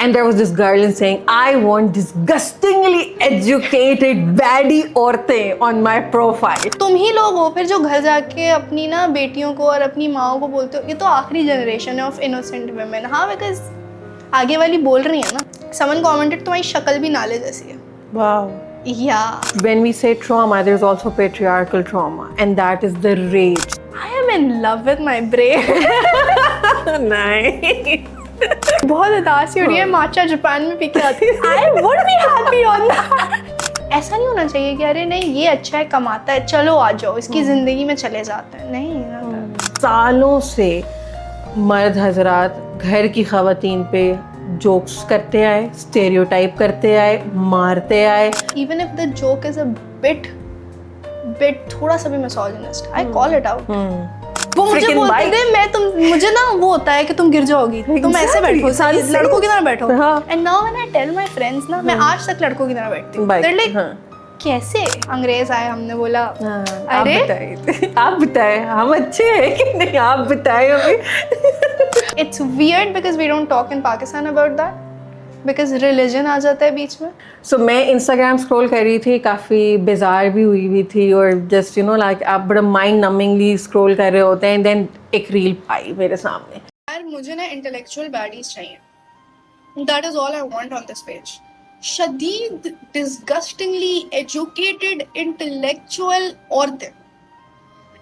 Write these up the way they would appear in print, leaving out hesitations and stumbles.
And there was this girl and saying, I want disgustingly educated baddie औरतें on my profile. तुम ही लोग हो फिर जो घर जाके अपनी ना बेटियों को और अपनी माओ को बोलते हो ये तो आखिरी जनरेशन है ऑफ इनोसेंट वुमेन. हाँ बिकॉज आगे वाली बोल रही है ना. समवन कमेंटेड तुम्हारी शक्ल भी नाले जैसी है. Wow. Yeah. When we say trauma, there's also patriarchal trauma, and that is the rage. I am in love with my brain. Nice. बहुत उदासी हो रही है. माचा जापान में पी के आती है. I would be happy on that. ऐसा नहीं होना चाहिए कि अरे नहीं ये अच्छा है कमाता है चलो आ जाओ इसकी ज़िंदगी में चले जाते हैं. नहीं. सालों से मर्द हजरात घर की खवातीन पे जोक्स करते आए, स्टेरियोटाइप करते आए, मारते आए. Even if the joke is a bit थोड़ा सा भी misogynist, I call it out. वो मुझे Freaking बोलते bite. थे मुझे ना वो होता है कि तुम गिर जाओगी. तुम ऐसे बैठो सारी लड़कों की तरह बैठो. हाँ. And now when I tell my friends ना मैं आज तक लड़कों की तरह बैठती हूँ. They're like कैसे अंग्रेज आए हमने बोला अरे आप बताएं हम अच्छे हैं कि नहीं आप बताएं अभी. It's weird because we don't talk in Pakistan about that because religion आ जाता है बीच में. So मैं Instagram scroll कर रही थी, काफ़ी bizarre भी हुई थी और just you know like आप बड़ा mind numbingly scroll कर रहे होते हैं and then एक reel आई मेरे सामने. यार मुझे ना intellectual baddies चाहिए. That is all I want on this page. शदीद disgustingly educated intellectual औरतें.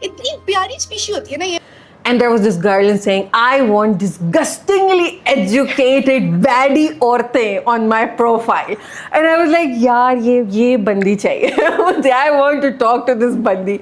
इतनी प्यारी स्पीशी होती है ना ये. And there was this girl and saying, I want disgustingly educated baddie औरतें on my profile. And I was like, यार ये बंदी चाहिए. I want to talk to this bandi.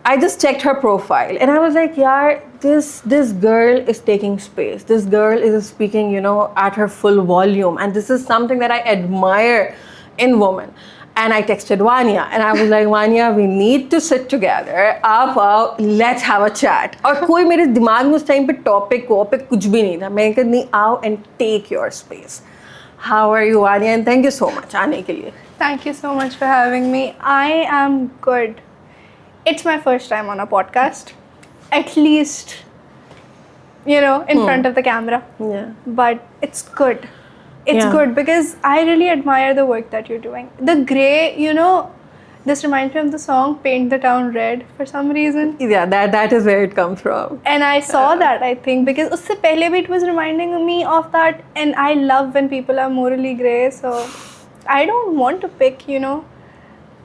I just checked her profile and I was like, yaar, this girl is taking space. This girl is speaking, you know, at her full volume. And this is something that I admire in women. And I texted Vanya and I was like, Vanya, we need to sit together. आप आओ, let's have a chat. और कोई मेरे दिमाग में उस time पे topic कुछ भी नहीं था. मैं कहा नहीं आओ and take your space. How are you, Vanya? And thank you so much आने के लिए. Thank you so much for having me. I am good. It's my first time on a podcast. At least, you know, in front of the camera. Yeah. But it's good. It's good because I really admire the work that you're doing. The grey, you know, this reminds me of the song Paint the Town Red for some reason. Yeah, that is where it comes from. And I saw that, I think, because usse pehle bhi it was reminding me of that. And I love when people are morally grey. So I don't want to pick, you know.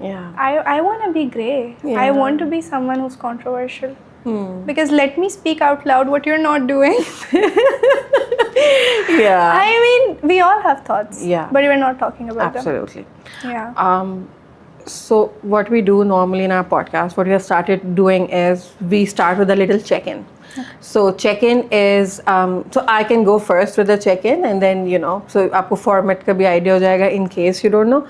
Yeah. I want to be grey. Yeah. I want to be someone who's controversial. Because let me speak out loud what you're not doing. Yeah. I mean, we all have thoughts. Yeah. But we're not talking about Absolutely. them. Yeah. So what we do normally in our podcast, what we have started doing is we start with a little check-in. Okay. So check-in is, so I can go first with the check-in and then, you know, so आपको format का भी idea हो जाएगा in case you don't know.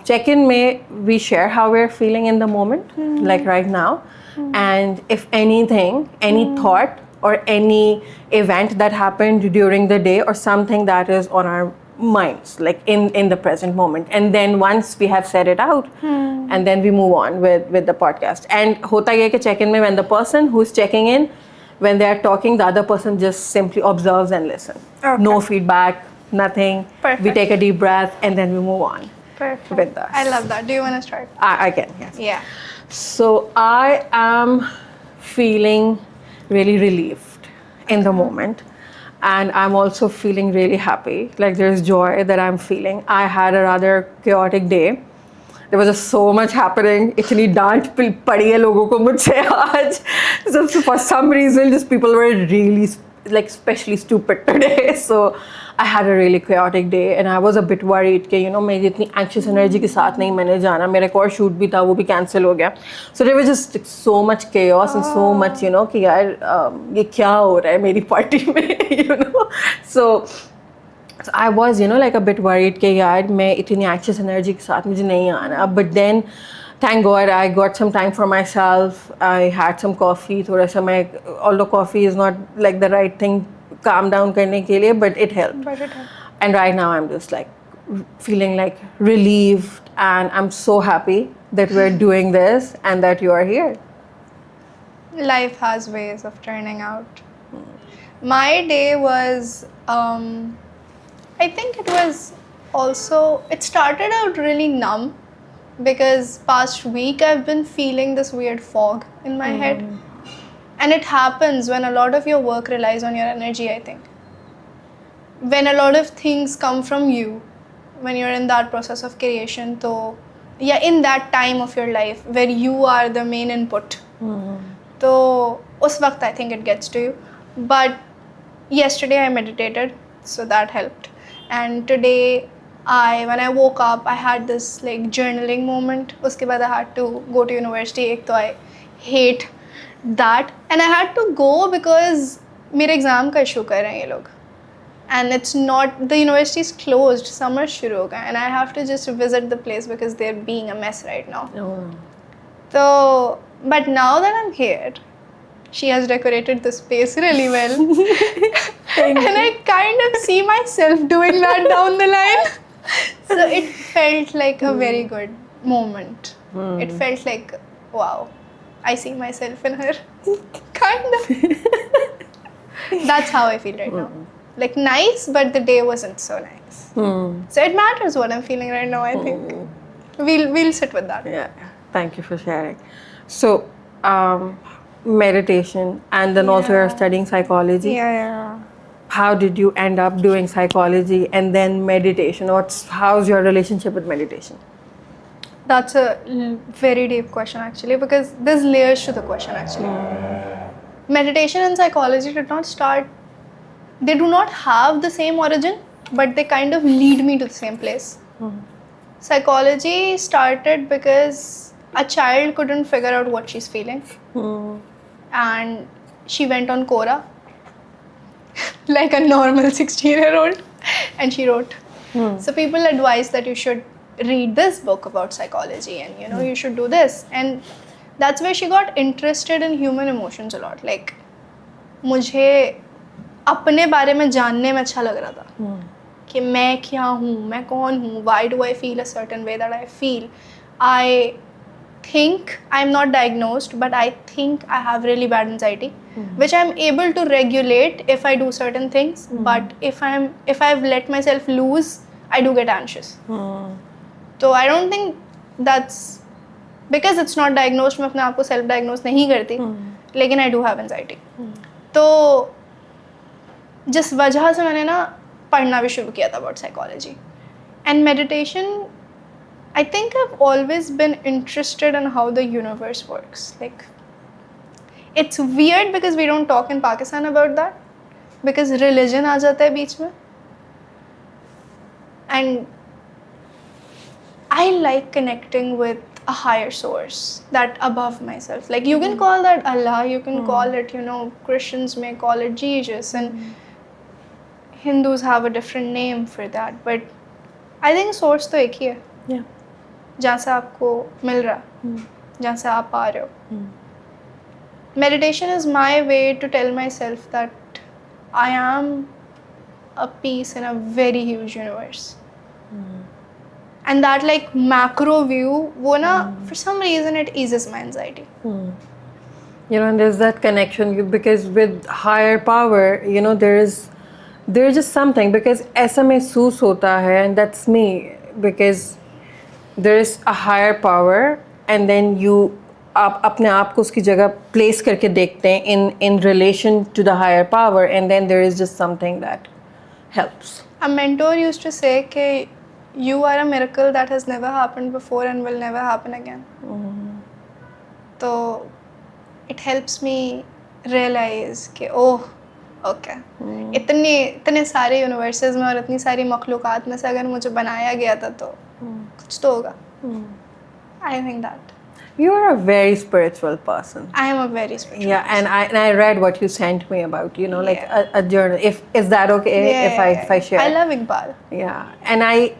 Check-in में we share how we're feeling in the moment, like right now. And if anything, any thought or any event that happened during the day or something that is on our minds, like in the present moment. And then once we have said it out, and then we move on with the podcast. And hota ye ke check-in mein when the person who's checking in, when they are talking, the other person just simply observes and listen. Okay. No feedback, nothing. Perfect. We take a deep breath and then we move on. Perfect. With us. I love that. Do you want to start? I can, yes. Yeah. So I am feeling really relieved in the moment. And I'm also feeling really happy. Like there's joy that I'm feeling. I had a rather chaotic day. There was just so much happening. इतनी डांट पड़ी है लोगों को मुझसे आज. So for some reason, just people were really like especially stupid today. So I had a really chaotic day and I was a bit worried कि you know मेरी इतनी anxious energy के साथ नहीं मैंने जाना. मेरा एक और shoot भी था वो भी cancel हो गया. So there was just so much chaos and so much you know कि यार ये क्या हो रहा है मेरी party में you know. So I was you know like a bit worried कि यार मैं इतनी anxious energy के साथ मुझे नहीं आना. But then thank God I got some time for myself. I had some coffee. थोड़ा सा मैं although coffee is not like the right thing calm down करने के लिए, but it helped. And right now I'm just like feeling like relieved and I'm so happy that we're doing this and that you are here. Life has ways of turning out. My day was, I think it was also, it started out really numb because past week I've been feeling this weird fog in my head. And it happens when a lot of your work relies on your energy, I think. When a lot of things come from you, when you're in that process of creation, so yeah, in that time of your life where you are the main input, so us waqt I think it gets to you. But yesterday I meditated, so that helped. And today when I woke up, I had this like journaling moment. Uske baad I had to go to university. Ek to I hate that, and I had to go because मेरे exam का issue कर रहे हैं ये लोग. And it's not, the university is closed, summer shuru ho gaya, and I have to just visit the place because they're being a mess right now. So, but now that I'm here, she has decorated the space really well. And I kind of see myself doing that down the line. So it felt like a very good moment. It felt like, wow, I see myself in her. Kind of. That's how I feel right now. Like nice, but the day wasn't so nice. So it matters what I'm feeling right now, I think. We'll sit with that. Yeah, thank you for sharing. So, meditation, and then also you're studying psychology. Yeah. How did you end up doing psychology and then meditation? How's your relationship with meditation? That's a very deep question actually, because there's layers to the question actually. Meditation and psychology did not start, they do not have the same origin, but they kind of lead me to the same place. Psychology started because a child couldn't figure out what she's feeling. And she went on Quora like a normal 16-year-old, and she wrote. So people advise that you should read this book about psychology, and you should do this. And that's where she got interested in human emotions a lot. Like, मुझे अपने बारे में जानने में अच्छा लग रहा था कि मैं क्या हूँ, मैं कौन हूँ, why do I feel a certain way that I feel. I think I'm not diagnosed, but I think I have really bad anxiety, which I'm able to regulate if I do certain things. But if I've let myself loose, I do get anxious. So I don't think that's because it's not diagnosed. मैं अपने आप को self diagnose नहीं करती, लेकिन I do have anxiety. तो जिस वजह से मैंने ना पढ़ना भी शुरू किया था about psychology and meditation. I think I've always been interested in how the universe works. Like, it's weird because we don't talk in Pakistan about that, because religion आ जाता है बीच में. And I like connecting with a higher source, that above myself. Like, you can call that Allah, you can call it, Christians may call it Jesus, and Hindus have a different name for that. But I think source तो एक ही है. Yeah. जहाँ से आपको मिल रहा, जहाँ से आप आ रहे हो. Meditation is my way to tell myself that I am a piece in a very huge universe. And that like macro view, वो ना, for some reason it eases my anxiety. And there's that connection because with higher power, there's just something, because ऐसा महसूस होता है, and that's me, because there is a higher power, and then आप अपने आप को उसकी जगह place करके देखते हैं in relation to the higher power, and then there is just something that helps. A mentor used to say कि you are a miracle that has never happened before and will never happen again. So it helps me realize कि okay, इतने सारे universes में और इतनी सारी मखलूक़ात में से अगर मुझे बनाया गया था तो कुछ तो होगा. I think that. You are a very spiritual person. I am a very spiritual person. And I read what you sent me about, like a journal. Is that okay if I share? I love Iqbal. Yeah, and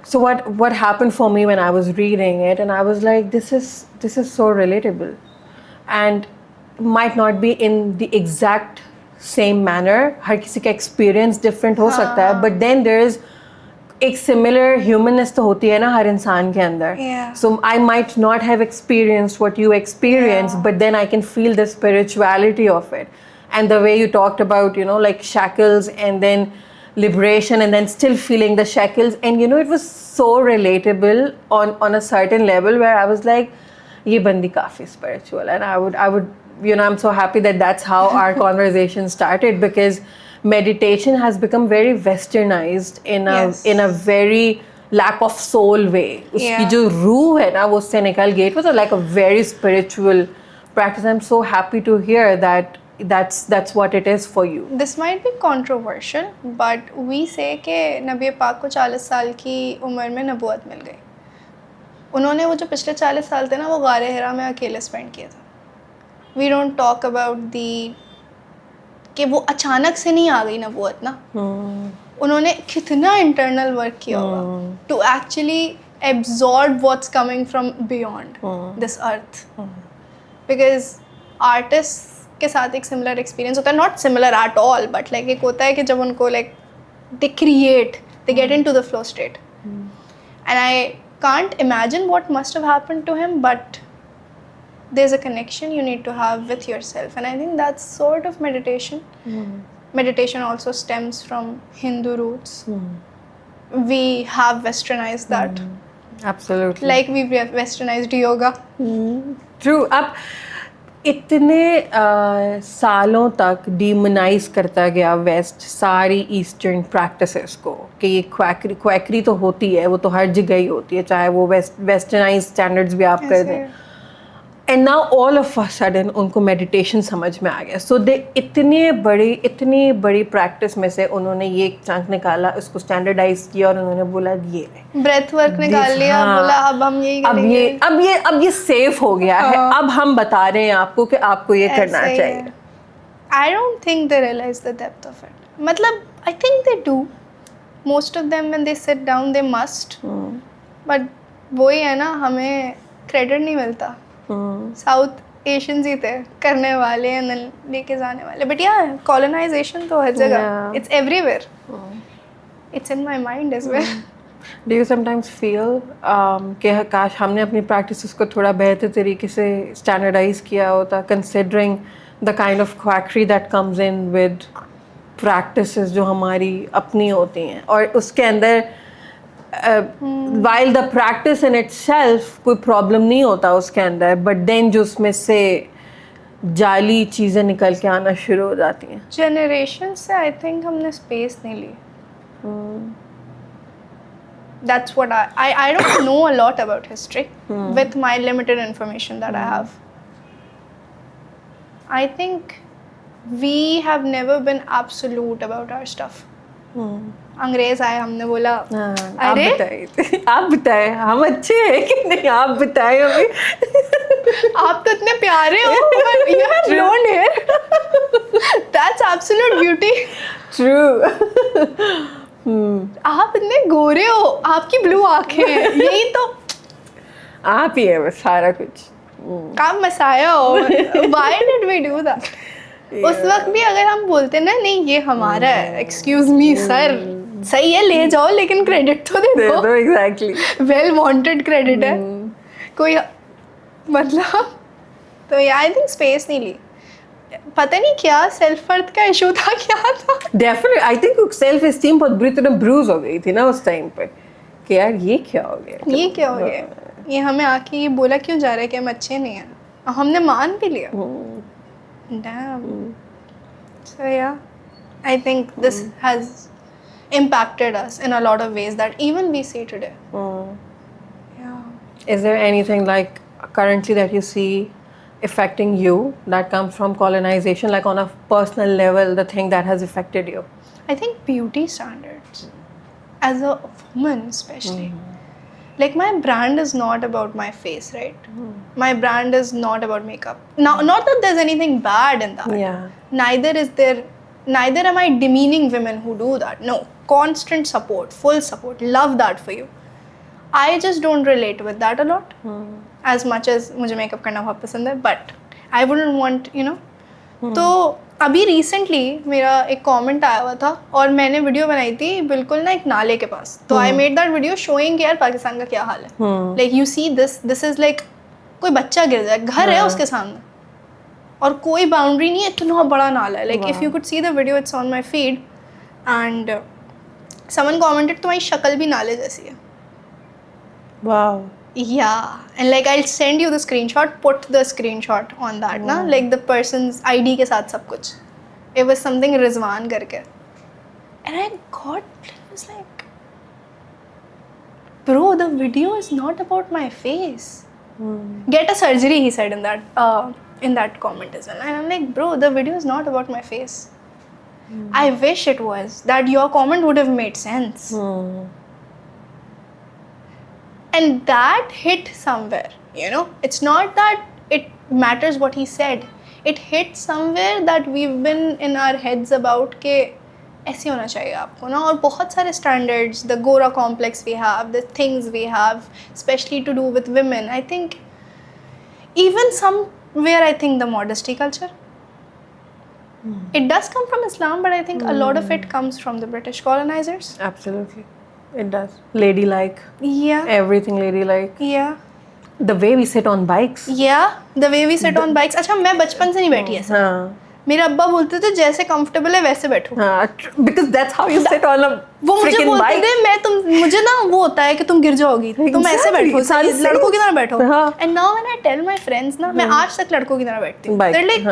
so what happened for me when I was reading it, and I was like, this is so relatable, and might not be in the exact same manner. हर किसी का experience different हो सकता है, but then there is एक similar humanness तो होती है ना हर इंसान के अंदर. Yeah. So I might not have experienced what you experienced, but then I can feel the spirituality of it. and the way you talked about, you know, like shackles and then liberation and then still feeling the shackles, and you know, it was so relatable on a certain level where I was like, ye bandi kafi spiritual. And I would, you know, I'm so happy that that's how our conversation started, because meditation has become very westernized in a very lack of soul way. उसकी जो रूह है ना वो उससे निकल गई. It was like a very spiritual practice. I'm so happy to hear that that's what it is for you. This might be controversial, but we say कि नबी पाक को 40 साल की उम्र में नबूवत मिल गई. उन्होंने वो जो पिछले 40 साल थे ना वो गारे हिरा में अकेले स्पेंड किया था. We don't talk about the कि वो अचानक से नहीं आ गई नबूवत ना. उन्होंने कितना इंटरनल वर्क किया होगा to actually absorb what's coming from beyond this earth. Because artist के साथ एक सिमिलर एक्सपीरियंस होता है, not similar at all, but like एक होता है कि जब उनको like they create, they get into the flow state, and I can't imagine what must have happened to him, but there's a connection you need to have with yourself, and I think that's sort of meditation. Meditation also stems from Hindu roots. We have westernized that. Absolutely. Like we've westernized yoga. True. अब इतने सालों तक डीमोनाइज करता गया waste सारी eastern practices को कि ये क्वैकरी तो होती है, वो तो हर जगह ही होती है, चाहे वो वेस्टर्नाइज स्टैंडर्ड्स भी आप कर दें. And now all of a sudden उनको मेडिटेशन समझ में आ गया. सो दे इतनी बड़ी प्रैक्टिस में से उन्होंने ये एक चंक निकाला, उसको स्टैंडर्डाइज किया और उन्होंने बोला ये ब्रेथ वर्क निकाल लिया. बोला अब हम यही करेंगे. अब ये सेफ हो गया है, अब हम बता रहे हैं आपको कि आपको ये करना चाहिए. I don't think they realise the depth of it. मतलब I think they do, most of them when they sit down they must, but वही है ना, हमें क्रेडिट नहीं मिलता. साउथ एशियंस ही थे करने वाले एंड लेके जाने वाले. बट या कॉलोनाइजेशन तो हर जगह, it's everywhere. It's in my mind as well. Do you sometimes feel कि काश हमने अपनी प्रैक्टिसेस को थोड़ा बेहतर तरीके से स्टैंडर्डाइज किया होता, considering the kind of quackery that comes in with practices जो हमारी अपनी होती हैं, और उसके अंदर while the practice in itself कोई प्रॉब्लम नहीं होता उसके अंदर, बट देन जो उसमें से जाली चीज़ें निकल के आना शुरू हो जाती हैं. जनरेशन से आई थिंक हमने स्पेस नहीं ली. That's what I don't know a lot about history with my limited information that I have. I think we have never been absolute about our stuff. अंग्रेज आए, हमने बोला अरे आप बताएं हम अच्छे हैं कि नहीं, आप बताएं अभी. आप तो इतने प्यारे हो, you have blonde hair, that's absolute beauty. True. आप इतने गोरे हो, आपकी ब्लू आंखें हैं, यही तो आप ही है बस सारा कुछ. आप मसाया हो. Why did we do that? उस वक्त भी अगर हम बोलते ना नहीं ये हमारा है, एक्सक्यूज मी सर, सही है ले जाओ लेकिन क्रेडिट तो दे दो. एग्जैक्टली. वेल वांटेड क्रेडिट है कोई, मतलब. तो आई थिंक स्पेस नहीं ली. पता नहीं क्या सेल्फ वर्थ का इशू था, क्या था. Definitely I think self esteem बहुत बुरी तरह ब्रूज हो गई थी ना उस टाइम पे कि यार ये क्या हो गया, ये क्या हो गया. ये हमें आके ये बोला क्यों जा रहा है कि हम अच्छे नहीं हैं, हमने मान भी लिया. Damn. So yeah, I think this has impacted us in a lot of ways that even we see today. Yeah. Is there anything like currently that you see affecting you that comes from colonization, like on a personal level, the thing that has affected you? I think beauty standards, as a woman especially. Like my brand is not about my face, right? My brand is not about makeup. Now, not that there's anything bad in that. Yeah. Neither am I demeaning women who do that. No, constant support, full support, love that for you. I just don't relate with that a lot. As much as मुझे makeup करना बहुत पसंद है, but I wouldn't want, you know. तो अभी recently मेरा एक comment आया हुआ था और मैंने वीडियो बनाई थी बिल्कुल ना एक नाले के पास. तो I made that video showing यार पाकिस्तान का क्या हाल है. Like you see this is like कोई बच्चा गिर जाए, घर है उसके सामने, और कोई बाउंड्री नहीं है, इतना बड़ा नाला है. Like if you could see the video, it's on my feed, and someone commented तुम्हारी शक्ल भी नाले जैसी है. Wow. Yeah, and like I'll send you the screenshot, put the screenshot on that, na, like the person's ID के साथ सब कुछ. It was something Rizwan करके. And I was like, bro, the video is not about my face. Get a surgery, he said in that comment as well. And I'm like, bro, the video is not about my face. I wish it was. That your comment would have made sense. And that hit somewhere, you know. It's not that it matters what he said. It hit somewhere that we've been in our heads about के ऐसे होना चाहिए आपको ना. और बहुत सारे standards, the Gora complex we have, the things we have, especially to do with women. I think even somewhere, I think the modesty culture. It does come from Islam, but I think a lot of it comes from the British colonizers. Absolutely. It does. Ladylike. Yeah. Everything ladylike. Yeah. The way we sit on bikes. Yeah. The way we sit on bikes. अच्छा, मैं बचपन से नहीं बैठी ऐसे. हाँ. मेरे अब्बा बोलते थे जैसे कंफर्टेबल है वैसे बैठो. हाँ. Because that's how you sit on a वो मुझे freaking बोलते bike. थे मुझे ना वो होता है कि तुम गिर जाओगी. तुम ऐसे बैठो. लड़कों की तरह बैठो. हाँ. And now when I tell my friends ना, मैं आज तक लड़कों की तरह बैठती हूँ. They're like,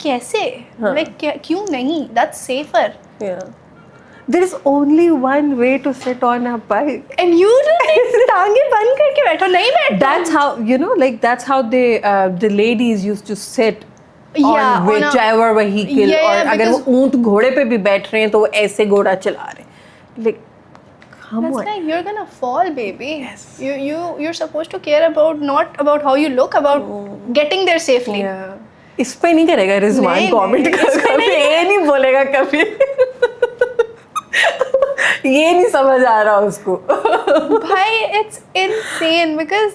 कैसे? Like क्यों नहीं? That's safer. Yeah. There is only one way to sit on a bike. And you टांगे बंद करके बैठो, नहीं बैठो. That's how, you know, like that's how the ladies used to sit Yeah, on whichever vehicle. Yeah, और अगर वो ऊंट घोड़े पे भी बैठ रहे हैं तो वो ऐसे घोड़ा चला रहे हैं. Like, come That's on. like you're gonna fall, baby. Yes. You're supposed to care about not about how you look, about getting there safely. Yeah. इस पे नहीं करेगा रिजवान नहीं, कमेंट नहीं, इस पे कभी नहीं। ये नहीं बोलेगा कभी. ये नहीं समझ आ रहा उसको. भाई इट्स इनसेन बिकॉज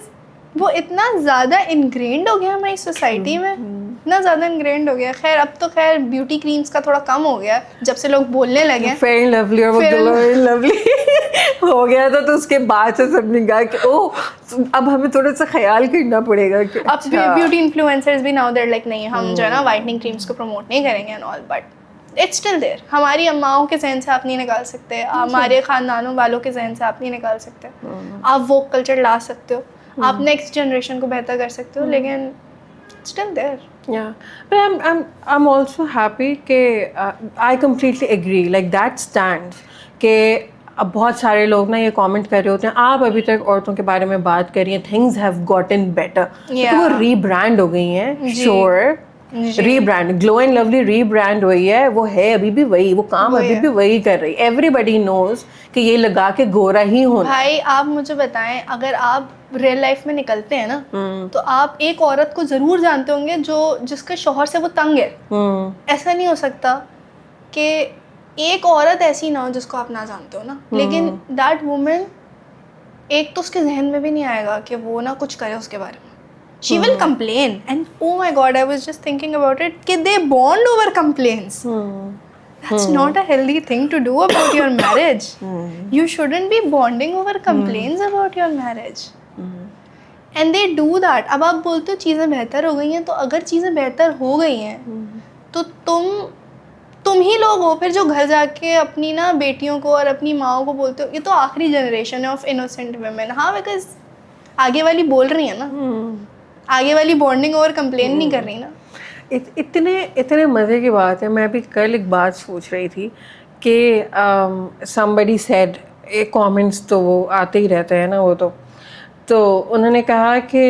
वो इतना ज़्यादा इनग्रेन्ड हो गया हमारी सोसाइटी में, इतना ज़्यादा इनग्रेन्ड हो गया. खैर अब तो खैर ब्यूटी क्रीम्स का थोड़ा कम हो गया जब से लोग बोलने लगे. फेयर एंड लवली और वो ग्लो एंड लवली हो गया था तो उसके बाद से सबने कहा कि ओह अब हमें थोड़ा सा ख्याल करना पड़ेगा कि अब ब्यूटी इन्फ्लुएंसर्स भी नाउ देयर लाइक नहीं हम जो है ना वाइटनिंग क्रीम्स को प्रमोट नहीं करेंगे and all, but it's still there. हमारी अम्माओं के जहन से आप नहीं निकाल सकते, हमारे खानदानों वालों के जहन से आप नहीं निकाल सकते. आप वो कल्चर ला सकते हो, आप नेक्स्ट जनरेशन को बेहतर कर सकते हो, लेकिन still there. Yeah, but I'm also happy कि I completely agree, like that stands कि अब बहुत सारे लोग ना ये कमेंट कर रहे होते हैं आप अभी तक औरतों के बारे में बात कर रही हैं, थिंग्स हैव गॉटन बेटर. तो वो रीब्रांड हो गई हैं. Sure rebrand, glow and lovely rebrand हुई है, वो है अभी भी वही, वो काम अभी भी वही कर रही. एवरीबडी नोज कि ये लगा के गोरा ही होना. भाई आप मुझे बताएं, अगर आप रियल लाइफ में निकलते हैं ना तो आप एक औरत को जरूर जानते होंगे जो जिसके शौहर से वो तंग है. ऐसा नहीं हो सकता कि एक औरत ऐसी ना हो जिसको आप ना जानते हो ना, लेकिन दैट वुमन एक तो उसके जहन में भी नहीं आएगा कि वो ना कुछ करे उसके बारे में. She will complain, and oh my god, I was just thinking about it कि they bond over complaints. That's not a healthy thing to do about your marriage. You shouldn't be bonding over complaints about your marriage. And they do that. अब आप बोलते हो चीज़ें बेहतर हो गई हैं, तो अगर चीज़ें बेहतर हो गई हैं तो तुम ही लोग हो फिर जो घर जाके अपनी ना बेटियों को और अपनी माओ को बोलते हो ये तो आखिरी जनरेशन है ऑफ इनोसेंट वुमेन. हाँ, बिकॉज आगे वाली बोल रही है ना, आगे वाली बॉन्डिंग ओवर कंप्लेन नहीं कर रही ना. इतने मज़े की बात है. मैं अभी कल एक बात सोच रही थी कि somebody said, एक कमेंट्स तो वो आते ही रहते हैं ना, वो तो उन्होंने कहा कि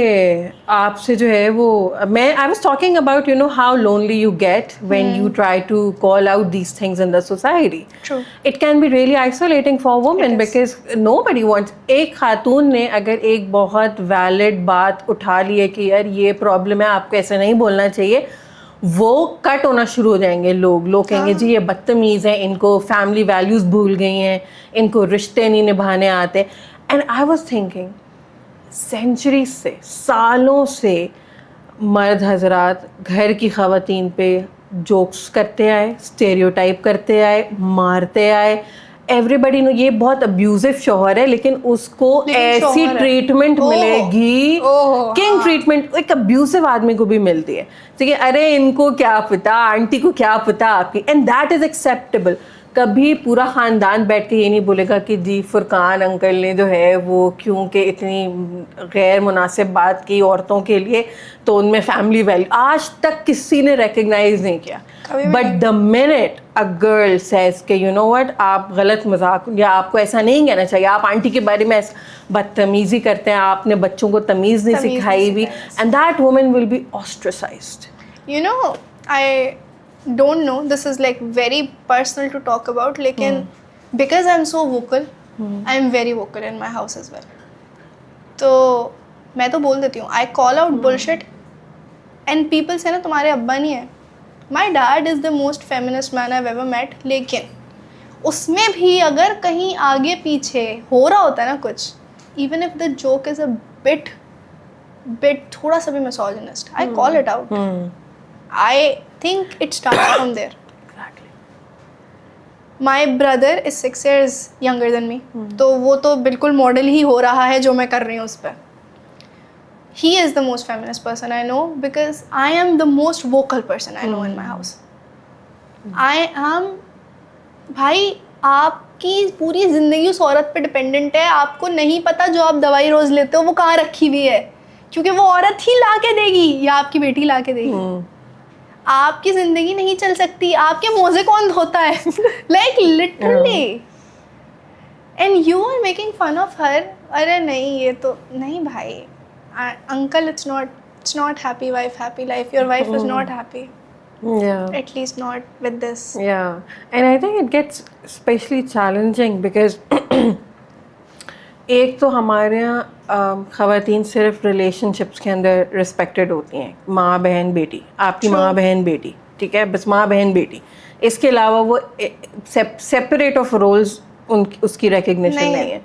आपसे जो है वो मैं I was talking about you know how lonely you get when you try to call out these things in the society. It can be really isolating for women because nobody wants. एक खातून ने अगर एक बहुत valid बात उठा ली है कि यार ये प्रॉब्लम है, आपको ऐसे नहीं बोलना चाहिए, वो कट होना शुरू हो जाएंगे. लोग कहेंगे जी ये बदतमीज़ है, इनको फैमिली वैल्यूज़ भूल गई हैं, इनको रिश्ते नहीं निभाने आते. And I was thinking century से, सालों से मर्द हजरात घर की ख़वातीन पे जोक्स करते आए, स्टेरियोटाइप करते आए, मारते आए, एवरीबडी नो ये बहुत अब्यूजिव शौहर है, लेकिन उसको लेकिन ऐसी शौहर है। ट्रीटमेंट ओहो, मिलेगी, ओहो, किंग हाँ। ट्रीटमेंट एक अब्यूजिव आदमी को भी मिलती है, ठीक है, अरे इनको क्या पता, आंटी को क्या पता आपकी, एंड दैट इज एक्सेप्टेबल। कभी पूरा ख़ानदान बैठ के ये नहीं बोलेगा कि जी फुरकान अंकल ने जो है वो क्योंकि इतनी गैर मुनासिब बात की औरतों के लिए, तो उनमें फैमिली वैल्यू आज तक किसी ने रिकग्नाइज नहीं किया। कभी भी बट नहीं। The minute a girl says के यू नो व्हाट, आप गलत मजाक या आपको ऐसा नहीं कहना चाहिए, आप आंटी के बारे में बदतमीजी करते हैं, आपने बच्चों को तमीज़ नहीं तमीज़ नहीं सिखाई हुई, सिखाई। And that woman will be ostracised. You know, I don't know, this is like very personal to talk about, लेकिन because I'm so vocal, I'm very vocal in my house as well. तो मैं तो बोल देती हूँ, I call out bullshit and people say ना तुम्हारे अब्बा नहीं है. My dad is the most feminist man I've ever met, लेकिन उसमें भी अगर कहीं आगे पीछे हो रहा होता है ना कुछ, even if the joke is a bit थोड़ा सा भी misogynist, I call it out. I think it starts from there. Exactly. My brother is 6 years younger than me. तो वो तो बिल्कुल मॉडल ही हो रहा है जो मैं कर रही हूँ उस पर. He is the most feminist person I know because I am the most vocal person I know in my house. I am, भाई आपकी पूरी ज़िंदगी उस औरत पे डिपेंडेंट है. आपको नहीं पता जो आप दवाई रोज़ लेते हो वो कहाँ रखी हुई है, क्योंकि वो औरत ही ला के देगी या आपकी बेटी ला के देगी. आपकी जिंदगी नहीं चल सकती, आपके मोजे कौन धोता है, like literally, and you are making fun of her. अरे नहीं, ये तो नहीं भाई, uncle it's not happy wife happy life, your wife is not happy, at least not with this. And I think it gets especially challenging because एक तो हमारे यहाँ ख़वातीन सिर्फ रिलेशनशिप्स के अंदर रिस्पेक्टेड होती हैं, माँ बहन बेटी, आपकी माँ बहन बेटी, ठीक है, बस माँ बहन बेटी. इसके अलावा वो सेपरेट ऑफ रोल्स उसकी रिकग्निशन नहीं है.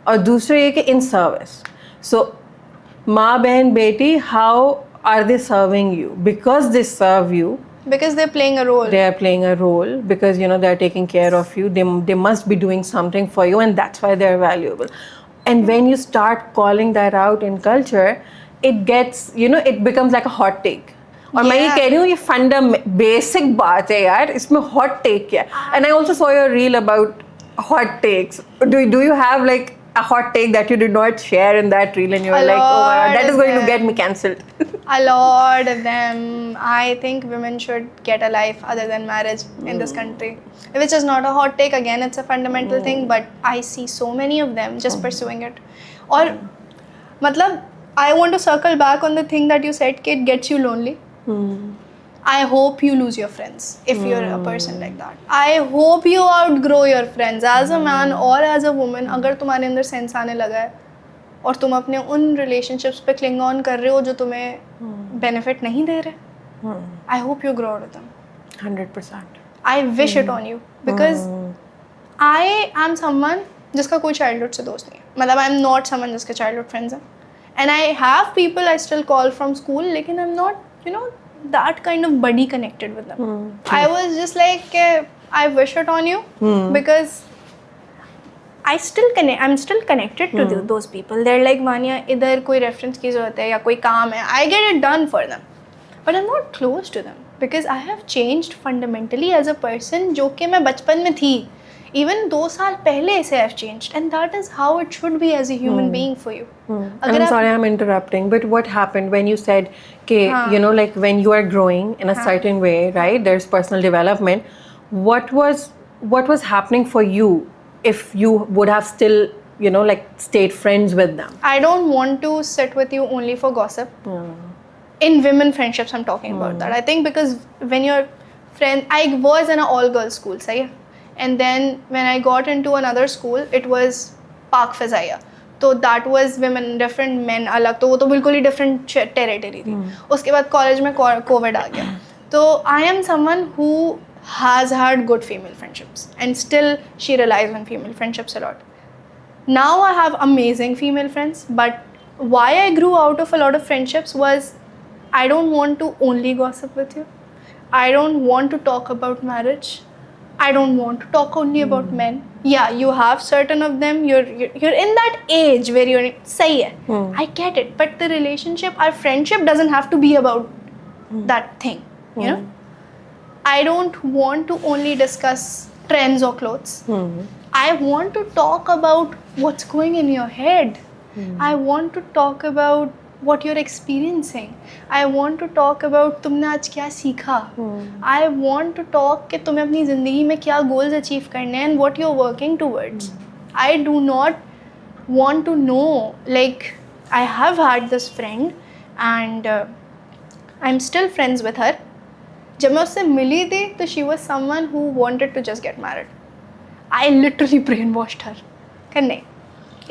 और दूसरे ये कि इन सर्विस, सो माँ बहन बेटी, how are they serving you? Because they serve you, because they're playing a role. They are playing a role because you know they're taking care of you. They must be doing something for you, and that's why they're valuable. And when you start calling that out in culture, it gets, you know, it becomes like a hot take. और मैं ये कह रही हूँ, ये basic बात है यार, इसमें hot take क्या है? And I also saw your reel about hot takes. Do you have like a hot take that you did not share in that reel and you were like, oh my god, that is going to get me cancelled? A lot of them. I think women should get a life other than marriage in this country, which is not a hot take. Again, it's a fundamental thing, but I see so many of them just pursuing it. Or, matlab, I want to circle back on the thing that you said, कि it gets you lonely. I hope you lose your friends if you're a person like that. I hope you outgrow your friends as a man or as a woman. अगर तुम्हारे अंदर sense आने लगा है और तुम अपने उन रिलेशनशिप्स पे क्लिंग ऑन कर रहे हो जो तुम्हें बेनिफिट नहीं दे रहे, I hope you grow out of them. 100%. I wish it on you because I am someone जिसका कोई चाइल्डहुड से दोस्त नहीं है. मतलब I am not someone जिसके चाइल्डहुड फ्रेंड्स हैं, and I have people I still call from school, लेकिन I'm not, you know, that kind of buddy connected with them. I was just like, I wish it on you because I'm still connected to those people. They're like, Vanya, इधर कोई reference की ज़रूरत है या कोई काम है, I get it done for them. But I'm not close to them because I have changed fundamentally as a person, जो कि मैं बचपन में थी. Even 2 साल पहले से I've changed, and that is how it should be as a human being for you. And I'm sorry I'm interrupting, but what happened when you said, you know, like when you are growing in a certain way, right? There's personal development. What was happening for you if you would have still, you know, like stayed friends with them? I don't want to sit with you only for gossip. In women friendships, I'm talking about that. I think because when you're friend, I was in an all-girls school, sahi hai? And then when I got into another school, it was Park Fazaiya. So that was women, different men अलग, तो वो तो बिल्कुल ही different territory थी. उसके बाद college में COVID आ गया. तो I am someone who has had good female friendships and still she relies on female friendships a lot. Now I have amazing female friends, but why I grew out of a lot of friendships was I don't want to only gossip with you. I don't want to talk about marriage. I don't want to talk only about men. Yeah, you have certain of them. You're in that age where you're sahi hai. I get it, but the relationship, our friendship doesn't have to be about that thing. You know, I don't want to only discuss trends or clothes. I want to talk about what's going in your head. I want to talk about what you're experiencing. I want to talk about तुमने आज क्या सीखा. I want to talk कि तुम्हें अपनी ज़िंदगी में क्या goals achieve करने हैं and what you're working towards. I do not want to know, like, I have had this friend and I'm still friends with her. जब मैं उससे मिली थी तो she was someone who wanted to just get married. I literally brainwashed her. कि नहीं,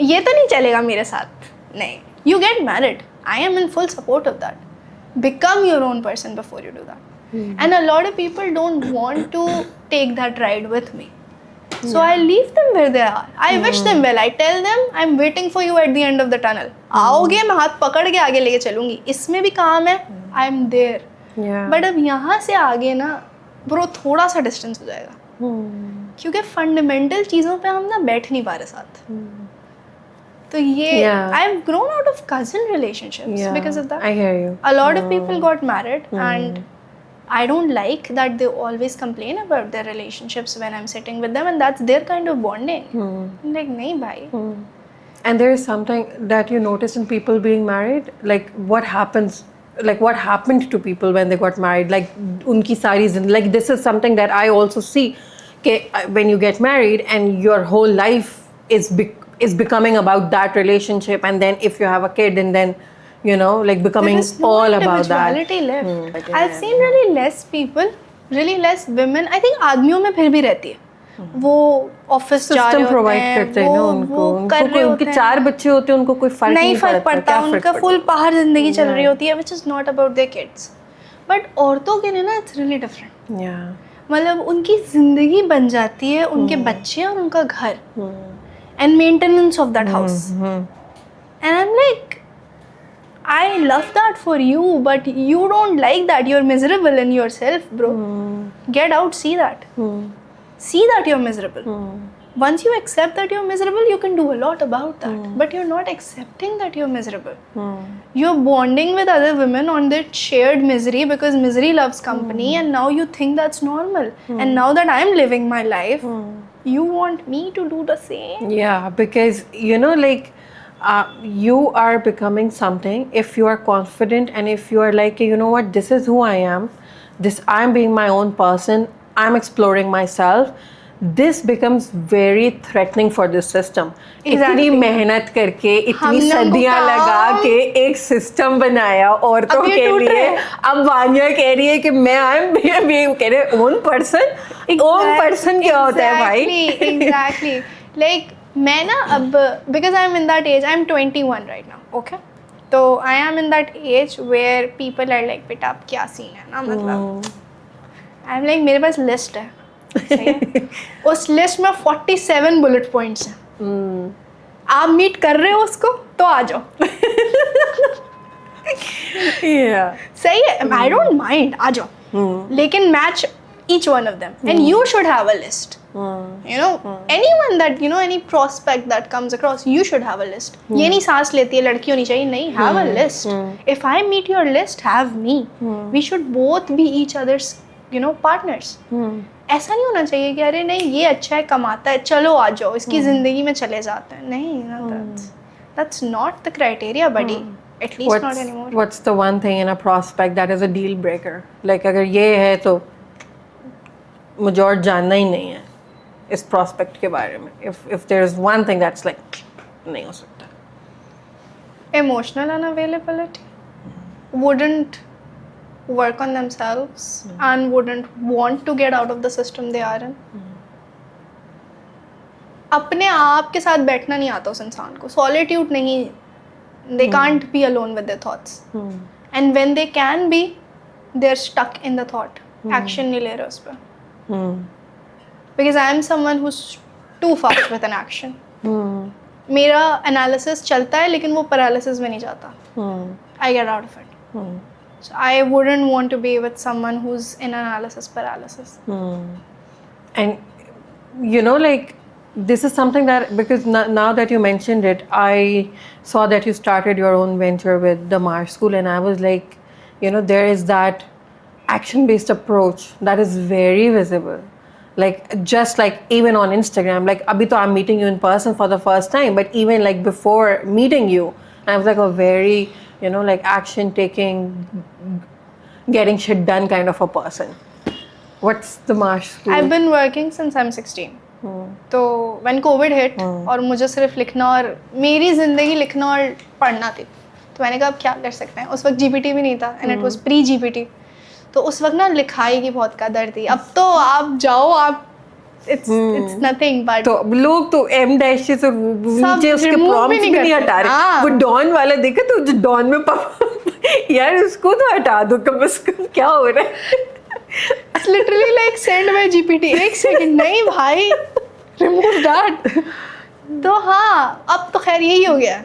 ये तो नहीं चलेगा मेरे साथ. नहीं, you get married. I am in full support of that. Become your own person before you do that. And a lot of people don't want to take that ride with me. So I leave them where they are. I wish them well. I tell them I'm waiting for you at the end of the tunnel. आओगे मैं हाथ पकड़ के आगे लेके चलूँगी. इसमें भी काम है. I'm there. But अब यहाँ से आगे ना ब्रो थोड़ा सा डिस्टेंस हो जाएगा. क्योंकि फंडामेंटल चीज़ों पे हम ना बैठ नहीं पा रहे साथ. तो ये I've grown out of cousin relationships because of that. I hear you. A lot of people got married and I don't like that they always complain about their relationships when I'm sitting with them, and that's their kind of bonding. I'm like, nahi bhai. And there is something that you notice in people being married, like what happens, like what happened to people when they got married, like unki sari zindagi, like this is something that I also see, when you get married and your whole life is becoming about that relationship, and then if you have a kid and then you know like becoming There is no all about that. individuality left. I've seen really less people, really less women. I think आदमियों में फिर भी रहती है. वो office जा रहे system provide होते करते हैं, हैं ना वो कर रहे उनके होते 4 बच्चे होते हैं, उनको कोई फर्क नहीं फर्क क्या पड़ता. फर्क उनका पड़ता फुल बाहर जिंदगी चल रही होती है, which is not about their kids. But औरतों के लिए ना it's really different. मतलब उनकी जिंदगी बन जाती है उनके बच्चे और उनका घर and maintenance of that house. And I'm like, I love that for you, but you don't like that. You're miserable in yourself, bro. Get out, see that. See that you're miserable. Once you accept that you're miserable, you can do a lot about that. But you're not accepting that you're miserable. You're bonding with other women on that shared misery because misery loves company, and now you think that's normal. And now that I'm living my life, you want me to do the same? Yeah, because you know, like you are becoming something if you are confident and if you are like, you know what, this is who I am, this I'm being my own person, I'm exploring myself. This becomes very threatening for this system. इतनी मेहनत करके इतनी सदियां लगा के एक system बनाया औरतों के लिए, अब वानिया कह रही है कि मैं कह रहे ओन पर्सन क्या होता है भाई? Exactly. Like मैं ना अब because I'm in that age, I'm 21 right now, okay? तो I am in that age where people are like, बेटा अब क्या सीन है ना, मतलब I'm like मेरे पास लिस्ट है. उस लिस्ट में 47 बुलेट पॉइंट्स हैं. आप मीट कर रहे हो उसको तो आ जाओ. सही है, आई डोंट माइंड, आ जाओ, लेकिन match each one of them, and you should have a list. You know, anyone that you know, any prospect that comes across, you should have a list. ये नहीं सांस लेती है लड़की होनी चाहिए, नहीं, have a list. If I meet your list, have me. We should both be each other's, you know, partners. ऐसा नहीं होना चाहिए कि अरे नहीं ये अच्छा है कमाता है चलो आ जाओ इसकी जिंदगी में चले जाते हैं. नहीं, that's not the criteria, buddy. At least not anymore. What's the one thing in a prospect that is a deal breaker? Like अगर ये है तो मुझे और जानना ही नहीं है इस prospect के बारे में. If there's one thing that's like नहीं हो सकता. Emotional unavailability. Wouldn't work on themselves and wouldn't want to get out of the system they are in. अपने आप के साथ बैठना नहीं आता उस इंसान को. Solitude नहीं, they can't be alone with their thoughts. And when they can be, they're stuck in the thought. Action नहीं ले रहे उस पर. Because I am someone who's too fast with an action. मेरा analysis चलता है लेकिन वो paralysis में नहीं जाता. I get out of it. So I wouldn't want to be with someone who's in analysis paralysis. And you know, like, this is something that, because now that you mentioned it, I saw that you started your own venture with the Marsh School, and I was like, you know, there is that action-based approach that is very visible. Like, just like even on Instagram, like abhi to I'm meeting you in person for the first time, but even like before meeting you, I was like a very, you know, like action-taking, getting shit done kind of a person. What's the Marsh School? I've been working since I'm 16. तो when COVID hit और मुझे सिर्फ लिखना और मेरी ज़िंदगी लिखना और पढ़ना थी, तो मैंने कहा अब क्या कर सकते हैं. उस वक्त GPT भी नहीं था, and it was pre GPT. तो उस वक्त ना लिखाई की बहुत कदर थी. अब तो आप जाओ, आप it's nothing but तो लोग तो M dash से नीचे उसके prompts भी नहीं हटा रहे. वो डॉन वाला देखा तो जो डॉन में यार उसको तो हटा दो कम से कम. क्या हो रहा है? It's literally like send by GPT. एक सेकंड नहीं भाई, remove that. तो हाँ, अब तो खैर यही हो गया.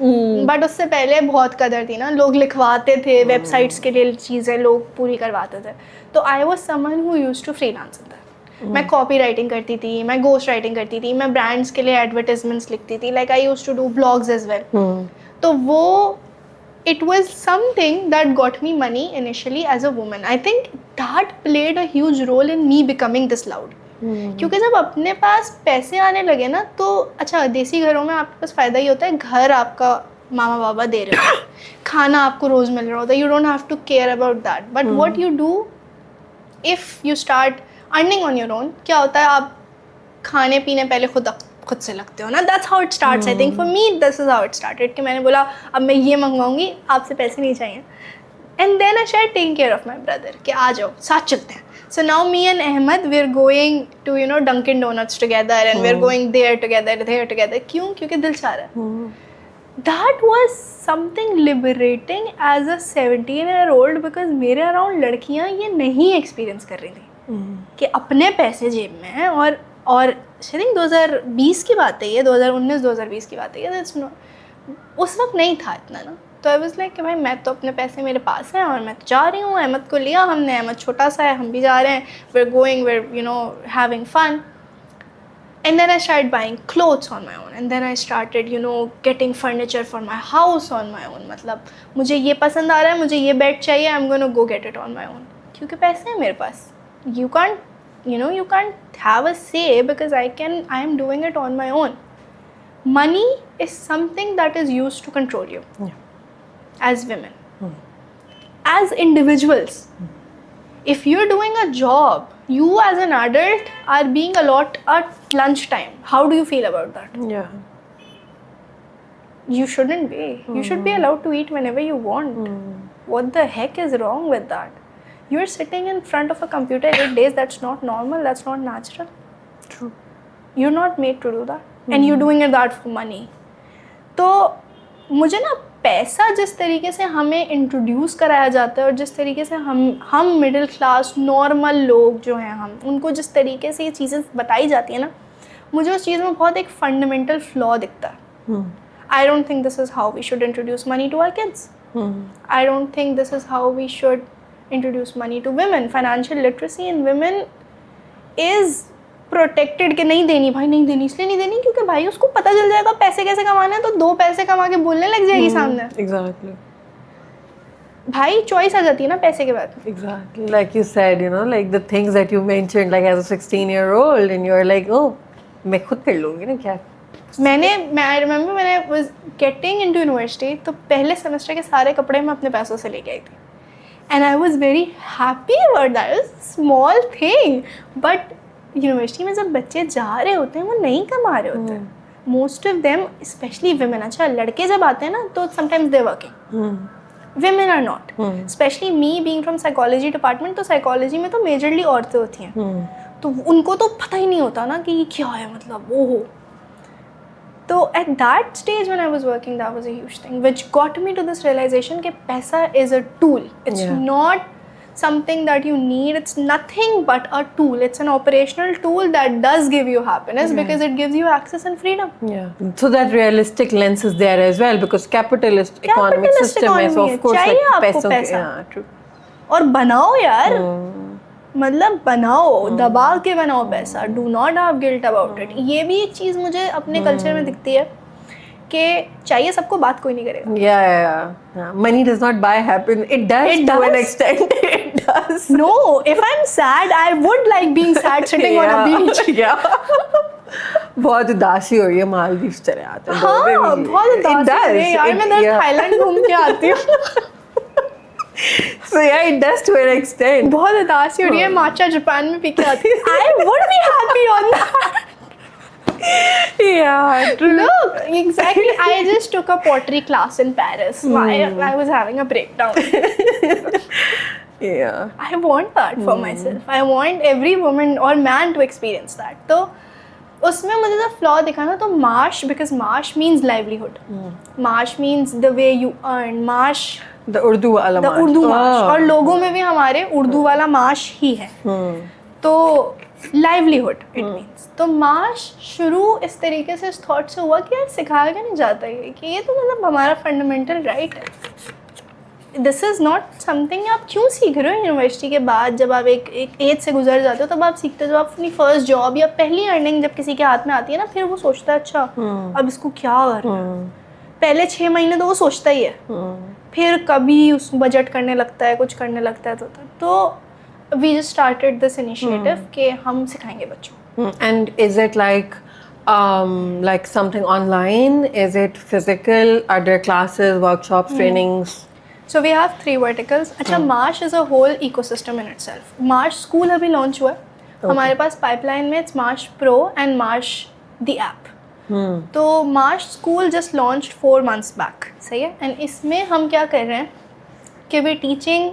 बट उससे पहले बहुत कदर थी ना, लोग लिखवाते थे वेबसाइट्स के लिए चीज़ें लोग पूरी करवाते थे. तो I was someone who used to freelance in that. मैं कॉपी राइटिंग करती थी, मैं गोस्ट राइटिंग करती थी, मैं ब्रांड्स के लिए एडवर्टाइजमेंट्स लिखती थी. Like I used to do blogs as well. तो वो it was something that got me money initially as a woman. I think that played a huge role in me becoming this loud. क्योंकि जब अपने पास पैसे आने लगे ना, तो अच्छा देसी घरों में आपके पास फ़ायदा ही होता है, घर आपका मामा बाबा दे रहे हो, खाना आपको रोज़ मिल रहा होता है, you don't have to care about that. But what you do if you start earning on your own, क्या होता है, आप खाने पीने पहले खुद से लगते हो ना. That's how it starts. I think for me this is how it started. कि मैंने बोला अब मैं ये मंगवाऊंगी, आपसे पैसे नहीं चाहिए. And then I started taking care of my brother. कि आ जाओ साथ चलते हैं. So now me and Ahmed we're going to, you know, Dunkin Donuts together, and we're going there together. क्यों? क्योंकि दिल चाह रहा है. That was something liberating as a 17-year-old because मेरे अराउंड लड़कियाँ ये नहीं एक्सपीरियंस कर रही थी कि अपने पैसे जेब में हैं. और आई थिंक 2020 की बात है ये, 2019-2020 की बात है ये. उस वक्त नहीं था इतना ना. तो आई वाज लाइक कि भाई मैं तो अपने पैसे मेरे पास हैं और मैं तो जा रही हूँ. अहमद को लिया हमने, अहमद छोटा सा है, हम भी जा रहे हैं. we're going, we're, you know, having fun. And then I started buying clothes on my own. And then I started, you know, getting furniture for my house on my own. मतलब मुझे ये पसंद आ रहा है, मुझे ये बेड चाहिए, I'm gonna go get it on my own. क्योंकि पैसे हैं मेरे पास. You can't have a say because I am doing it on my own. Money is something that is used to control you. As women. As individuals. If you're doing a job, you as an adult are being allotted at lunchtime. How do you feel about that? Yeah. You shouldn't be. You should be allowed to eat whenever you want. What the heck is wrong with that? You're sitting in front of a computer 8 days. That's not normal. That's not natural. True. You're not made to do that. And you're doing that for money. तो मुझे ना पैसा जिस तरीके से हमें introduce कराया जाता है और जिस तरीके से हम मिडिल क्लास नॉर्मल लोग जो हैं हम उनको जिस तरीके से ये चीज़ें बताई जाती है ना, मुझे उस चीज़ में बहुत एक फंडामेंटल फ्लॉ दिखता है. I don't think this is how we should introduce money to our kids. I don't think this is how we should introduce money to women. Financial literacy in women is protected कि नहीं देनी भाई, नहीं देनी. इसलिए नहीं देनी क्योंकि भाई उसको पता चल जाएगा पैसे कैसे कमाने हैं, तो 2 पैसे कमा के बोलने लग जाएगी सामने. Exactly. भाई चॉइस आ जाती है ना पैसे के बाद. Exactly. Like you said, you know, like the things that you mentioned, like as a 16-year-old, and you're like, oh, मैं खुद कर लूँगी ना क्या. I remember when I was getting into university, तो पहले सेमेस्टर के सारे कपड़े मैं अपने पैसों से लेके आई थी. And I was very happy about that. It was a small thing. But university में जब बच्चे जा रहे होते हैं वो नहीं कमा रहे होते हैं. Most of them, especially women. अच्छा लड़के जब आते हैं ना तो sometimes they're working. Women are not. Especially me being from psychology department, तो psychology में तो majorly औरतें होती हैं. तो उनको तो पता ही नहीं होता ना कि ये क्या है, मतलब ओहो. तो at that stage when I was working, that was a huge thing, which got me to this realization कि पैसा is a tool. It's not something that you need. It's nothing but a tool. It's an operational tool that does give you happiness because it gives you access and freedom. Yeah. So that realistic lens is there as well because capitalist economic system is of course like पैसों के. Yeah, true. और बनाओ यार. मतलब बनाओ, दबा के बनाओ पैसा, do not have guilt about it. ये भी एक चीज़ मुझे अपने कल्चर में दिखती है कि चाहिए सबको, बात कोई नहीं करेगा। Yeah. Money does not buy happiness. It does It to an does. extent. It does. No, if I'm sad, I would like being sad sitting on a beach. Yeah. बहुत उदासी हो रही है, मालदीव चले आते हैं। हाँ, बहुत उदासी हो रही है यार, मैं इधर थाईलैंड घूम के आती हूँ। So yeah, it does to an extent. बहुत उदासी हो रही है, माचा जापान में पी के आती हूँ। I would be happy on that. Yeah, true. Look, exactly. I just took a pottery class in Paris. I was having a breakdown. Yeah. I want that for myself. I want every woman or man to experience that. तो उसमें मुझे जो flaw दिखा ना, तो Marsh, because Marsh means livelihood. Marsh means the way you earn. Marsh The Urdu wala the march. Urdu Marsh, Oh. और लोगों में भी हमारे उर्दू वाला मार्श ही है। तो लाइवलीहुड इट मीन्स। तो मार्श शुरू इस तरीके से, इस थॉट से हुआ कि यार सिखाया क्यों नहीं जाता है कि ये तो मतलब हमारा फंडामेंटल राइट है। दिस इज़ नॉट समथिंग आप क्यों सीख रहे हो यूनिवर्सिटी के बाद, जब आप एक एज से गुजर जाते हो तब आप सीखते हो। जब आप अपनी फर्स्ट जॉब या पहली अर्निंग जब किसी के हाथ में आती है ना, फिर वो सोचता है अच्छा अब इसको क्या करना है। पहले 6 महीने तो वो सोचता ही है, फिर कभी उस बजट करने लगता है, कुछ करने लगता है। तो we just started this initiative कि हम सिखाएंगे बच्चों। And is it like something online? Is it physical? Are there classes, workshops, trainings? So we have 3 verticals. अच्छा, Marsh is a whole ecosystem in itself. Marsh School अभी launch हुआ है हमारे पास pipeline में। It's Marsh Pro and Marsh the app. तो Marsh School just launched 4 months back, सही है। And इसमें हम क्या कर रहे हैं कि we're teaching,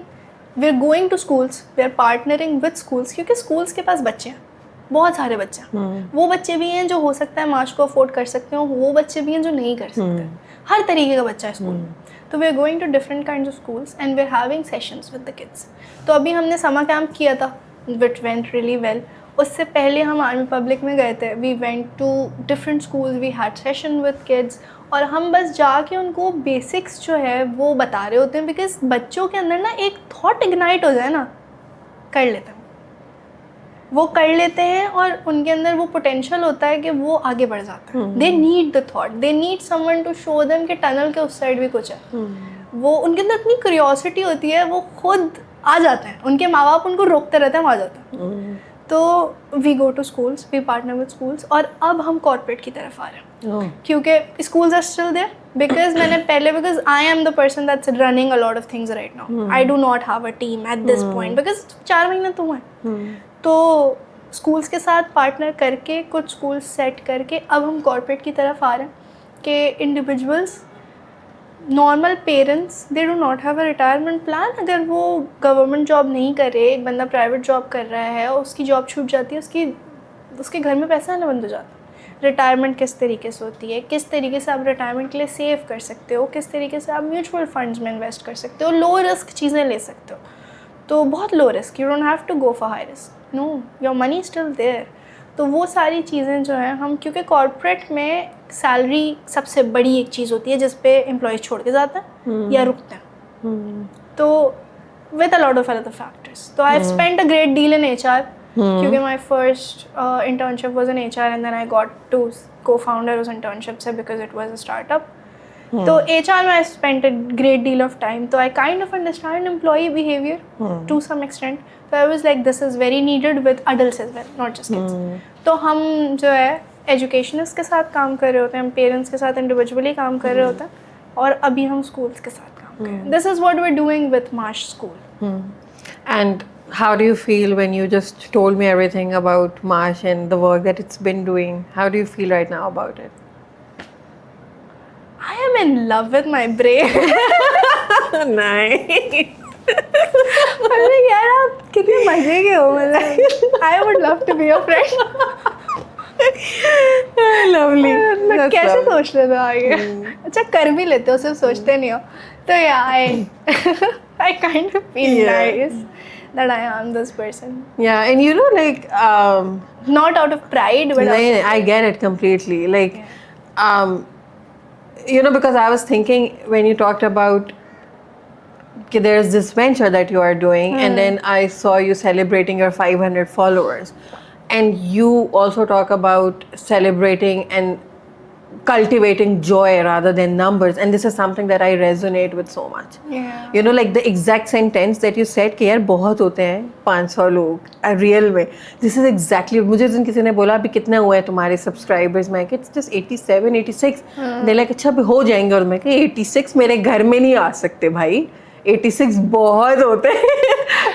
we're going to schools, we're partnering with schools, क्योंकि schools के पास बच्चे हैं, बहुत सारे बच्चे हैं। वो बच्चे भी हैं जो हो सकता है मार्श को अफोर्ड कर सकते हो, वो बच्चे भी हैं जो नहीं कर सकते। हर तरीके का बच्चा है स्कूल में। तो we are going to different kind of schools and we are having sessions with the kids. तो अभी हमने समर कैंप किया था, विच वेंट रियली वेल। उससे पहले हम आर्मी पब्लिक में गए थे। We went to different schools, we had session with kids, और हम बस जाके उनको बेसिक्स जो है वो बता रहे होते हैं, बिकॉज बच्चों के अंदर ना एक थॉट इग्नाइट हो जाए ना, कर लेते हैं, वो कर लेते हैं और उनके अंदर वो पोटेंशियल होता है कि वो आगे बढ़ जाते हैं। They need the thought, they need someone to show them कि टनल के उस साइड भी कुछ है। वो उनके अंदर इतनी क्यूरियोसिटी होती है, वो खुद आ जाते हैं, उनके माँ बाप उनको रोकते रहते हैं, वो आ जाते हैं। तो we go to schools, we partner with schools, और अब हम कॉर्पोरेट की तरफ आ रहे हैं क्योंकि schools are still there. Because I am the person that's running a lot of things right now. I do not have a team at this point, because 4 महीने तो हुए। तो स्कूल्स के साथ पार्टनर करके, कुछ स्कूल्स सेट करके, अब हम कॉर्पोरेट की तरफ आ रहे हैं कि individuals, normal parents, they do not have a retirement plan. अगर वो गवर्नमेंट जॉब नहीं कर रहे, एक बंदा प्राइवेट जॉब कर रहा है, उसकी जॉब छूट जाती है, उसके घर में पैसा आना बंद हो जाता है। रिटायरमेंट किस तरीके से होती है, किस तरीके से आप रिटायरमेंट के लिए सेव कर सकते हो, किस तरीके से आप म्यूचुअल फंड्स में इन्वेस्ट कर सकते हो, लो रिस्क चीज़ें ले सकते हो। तो बहुत low risk, you don't have to go for high risk, no, your money still there. तो वो सारी चीज़ें जो हैं हम, क्योंकि कॉर्पोरेट में सैलरी सबसे बड़ी एक चीज़ होती है जिस पे एम्प्लॉयज़ छोड़ के जाते हैं या रुकते हैं। तो with a lot of other factors, तो I have spent a great deal in HR, क्योंकि my first internship was in HR and then I got to co-founder उस इंटर्नशिप से, because it was a startup. तो HR में I spent a great deal of time, so I kind of understand employee behavior to some extent. So I was like, this is very needed with adults as well, not just kids. तो हम जो है educationist के साथ काम कर रहे होते हैं, हम पेरेंट्स के साथ इंडिविजुअली काम कर रहे होते हैं, और अभी हम स्कूल्स के साथ काम कर रहे हैं। This is what we're doing with Marsh School. And how do you feel when you just told me everything about Marsh and the work that it's been doing? How do you feel right now about it? I am in love with my brain. Nice. अरे यार आप कितने मजे के हो, मतलब I would love to be your friend. Lovely. मैं That's कैसे lovely. सोच रहे थे आगे? अच्छा कर भी लेते हो, सिर्फ सोचते नहीं हो। तो I kind of feel nice that I am this person. Yeah, and you know, like, Not out of pride, but I get it completely. Like, you know, because I was thinking when you talked about there's this venture that you are doing, and then I saw you celebrating your 500 followers, and you also talk about celebrating and cultivating joy rather than numbers, and this is something that I resonate with so much. Yeah. You know, like the exact sentence that you said कि यार बहुत होते हैं 500 लोग real में. This is exactly, मुझे जिन किसी ने बोला अभी कितने हुए हैं तुम्हारे सब्सक्राइबर्स, मैं कि it's just 87 86. They're like अच्छा अभी हो जाएंगे, और मैं कि 86 मेरे घर में नहीं आ सकते भाई, 86 बहुत होते हैं.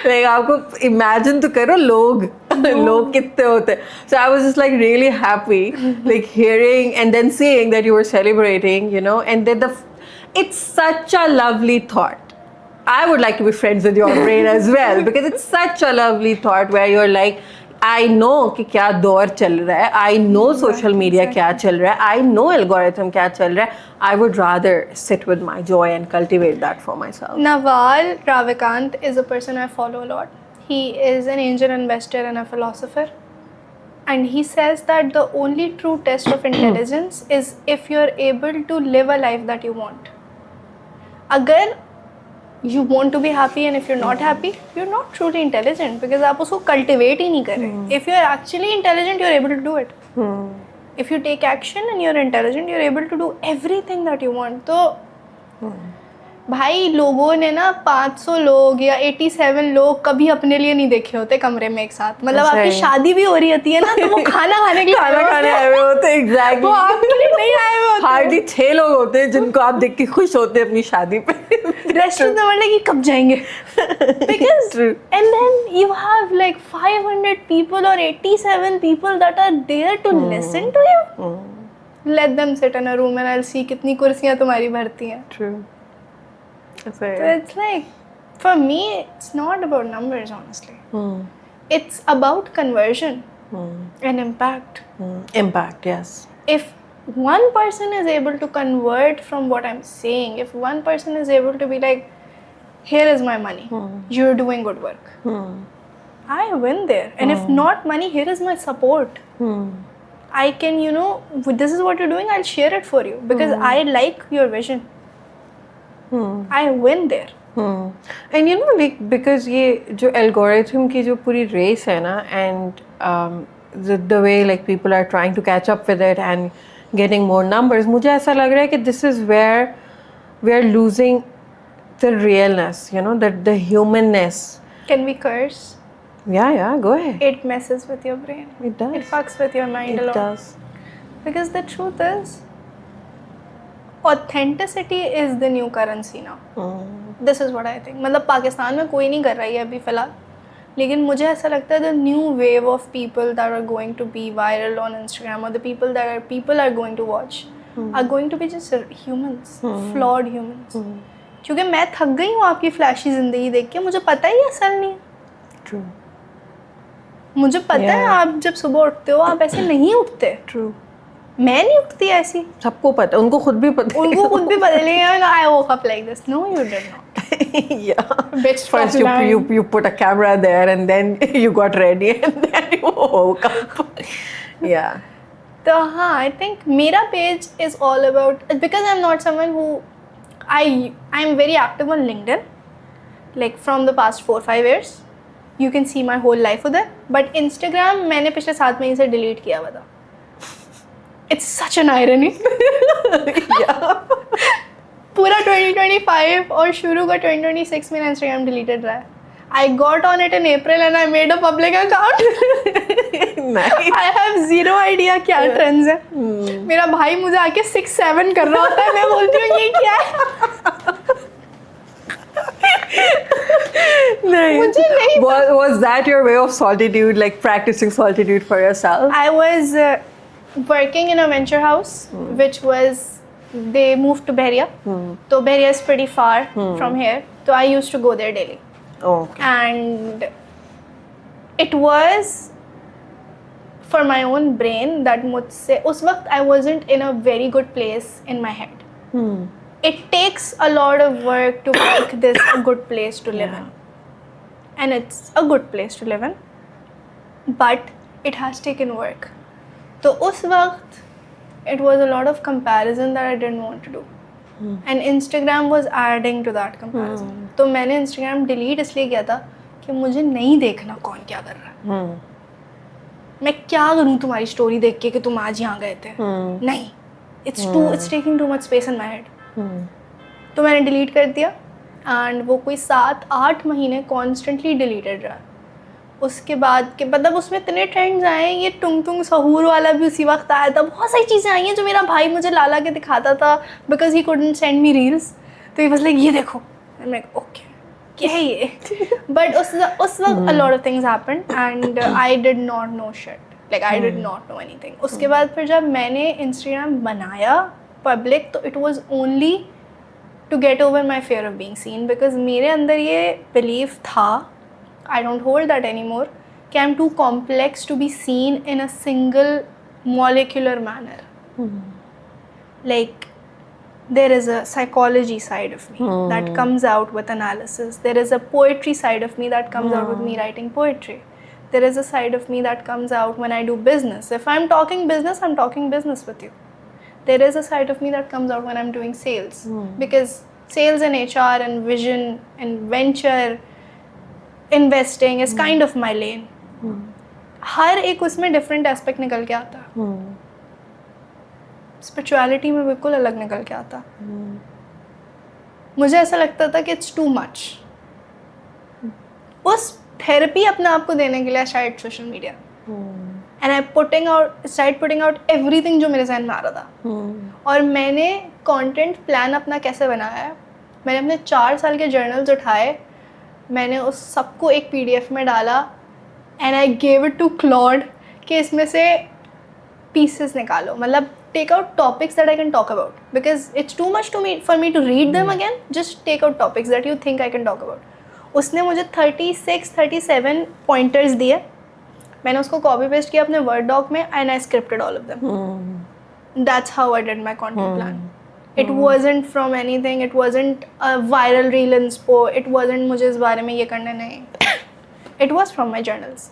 Like आपको imagine तो करो लोग लोग कितने होते हैं. So I was just like really happy, like hearing and then seeing that you were celebrating, you know, and then it's such a lovely thought. I would like to be friends with your brain as well, because it's such a lovely thought where you're like, I know कि क्या दौर चल रहा है, I know social media क्या चल रहा है, I know algorithm क्या चल रहा है. I would rather sit with my joy and cultivate that for myself. Naval Ravikant is a person I follow a lot. He is an angel investor and a philosopher. And he says that the only true test of intelligence is if you're able to live a life that you want. अगर you want to be happy and if you're not happy, you're not truly intelligent, because आप उसको cultivate ही नहीं कर रहे. If you're actually intelligent, you're able to do it. If you take action and you're intelligent, you're able to do everything that you want. तो भाई लोगों ने ना 500 लोग या 87 लोग कभी अपने लिए नहीं देखे होते कमरे में एक साथ. मतलब आपकी शादी भी हो रही होती है ना, तो वो खाना खाने के लिए आए हुए होते हैं. Exactly. वो आपके लिए नहीं आए हुए होते. हार्डली 6 लोग होते हैं जिनको आप देख के खुश होते हैं अपनी शादी पे. रेस्टोरेंट में मतलब कि कब जाएंगे. Because True. and then you have like 500 people or 87 people that are there to listen to you. Let them sit in a room and I'll see कितनी कुर्सियाँ तुम्हारी भरती हैं. True. So it's like, for me, it's not about numbers, honestly. It's about conversion and impact. Impact, yes. If one person is able to convert from what I'm saying, if one person is able to be like, here is my money, you're doing good work, I win there. And if not money, here is my support. I can, you know, this is what you're doing, I'll share it for you because I like your vision. I win there. And you know, like, because ये जो algorithm की जो पूरी race है ना, and the way like people are trying to catch up with it and getting more numbers, मुझे ऐसा लग रहा है कि this is where we are losing the realness, you know, the humanness. Can we curse? Yeah, go ahead. It messes with your brain. It does. It fucks with your mind a lot. It does. Because the truth is, authenticity is the new currency now. This is what I think. मतलब पाकिस्तान में कोई नहीं कर रहा है अभी फ़िलहाल, लेकिन मुझे ऐसा लगता है the new wave of people that are going to be viral on Instagram, or the people are going to watch are going to be just humans, flawed humans. क्योंकि मैं थक गई हूँ आपकी फ्लैशी ज़िंदगी देख के. मुझे पता ही असल नहीं है. True. मुझे पता है आप जब सुबह उठते हो आप ऐसे नहीं उठते. True. मैं नहीं उठती ऐसी. सबको पता, उनको खुद भी पता. उनको खुद भी पता लेकिन I woke up like this. No, you did not. Yeah. Bitch, First you put a camera there and then you got ready and then you woke up. Yeah. So I think मेरा page is all about, because I'm not someone who I'm very active on LinkedIn, like from the past 4-5 years. You can see my whole life there. But Instagram मैंने पिछले 7 महीने से delete किया हुआ था. It's such an irony. Yeah. पूरा 2025 और शुरू का 2026 मेरा Instagram deleted रहा है. I got on it in April and I made a public account. Nice. I have zero idea क्या trends है. मेरा भाई मुझे आके 6-7 कर रहा होता है, मैं बोलती हूँ ये क्या है. Nice. मुझे नहीं. Was that your way of solitude, like practicing solitude for yourself? I was working in a venture house, which was, they moved to Behria. So Behria is pretty far from here. So I used to go there daily. Okay. And it was for my own brain that मुझसे उस वक्त I wasn't in a very good place in my head. It takes a lot of work to make this a good place to live in. And it's a good place to live in. But it has taken work. तो उस वक्त it was a lot of comparison that I didn't want to do. And Instagram was adding to that comparison. तो मैंने Instagram delete इसलिए किया था कि मुझे नहीं देखना कौन क्या कर रहा है. मैं क्या करूँ तुम्हारी स्टोरी देख के कि तुम आज यहाँ गए थे. नहीं, it's taking too much space in my head. तो मैंने डिलीट कर दिया एंड वो कोई 7-8 महीने कॉन्स्टेंटली डिलीटेड रहा. उसके बाद के मतलब उसमें इतने ट्रेंड्स आए, ये टुंग टुंग सहूर वाला भी उसी वक्त आया था. बहुत सारी चीज़ें आई हैं जो मेरा भाई मुझे ला के दिखाता था because he couldn't send me reels. तो ये बस लाइक ये देखो, मैं ओके क्या है ये. बट उस वक्त a lot of things happened and I did not know shit. Like I did not know anything. उसके बाद फिर जब मैंने इंस्टाग्राम बनाया पब्लिक तो it was only to get over my fear of being seen. Because मेरे अंदर ये बिलीव था, I don't hold that anymore, कि I'm too complex to be seen in a single molecular manner. Like there is a psychology side of me that comes out with analysis. There is a poetry side of me that comes out with me writing poetry. There is a side of me that comes out when I do business. If I'm talking business, I'm talking business with you. There is a side of me that comes out when I'm doing sales. Because sales and HR and vision and venture investing is kind of my lane. हर एक उसमें different aspect निकल के आता. Spirituality में बिल्कुल अलग निकल के आता. मुझे ऐसा लगता था कि इट्स टू मच. उस थेरेपी अपने आप को देने के लिए I started social media and I putting out everything जो मेरे जहन में आ रहा था. और मैंने कंटेंट प्लान अपना कैसे बनाया है, मैंने अपने 4 साल के जर्नल्स उठाए, मैंने उस सबको एक PDF में डाला and I gave it to Claude कि इसमें से पीसेस निकालो. मतलब take out topics that I can talk about because it's too much for me to read them again. Just take out topics that you think I can talk about. उसने मुझे 36-37 pointers दिए. मैंने उसको copy paste किया अपने word dock में and I scripted all of them. That's how I did my content plan. It wasn't from anything. It wasn't a viral reel inspo. It wasn't मुझे इस बारे में ये करना नहीं. It was from my journals.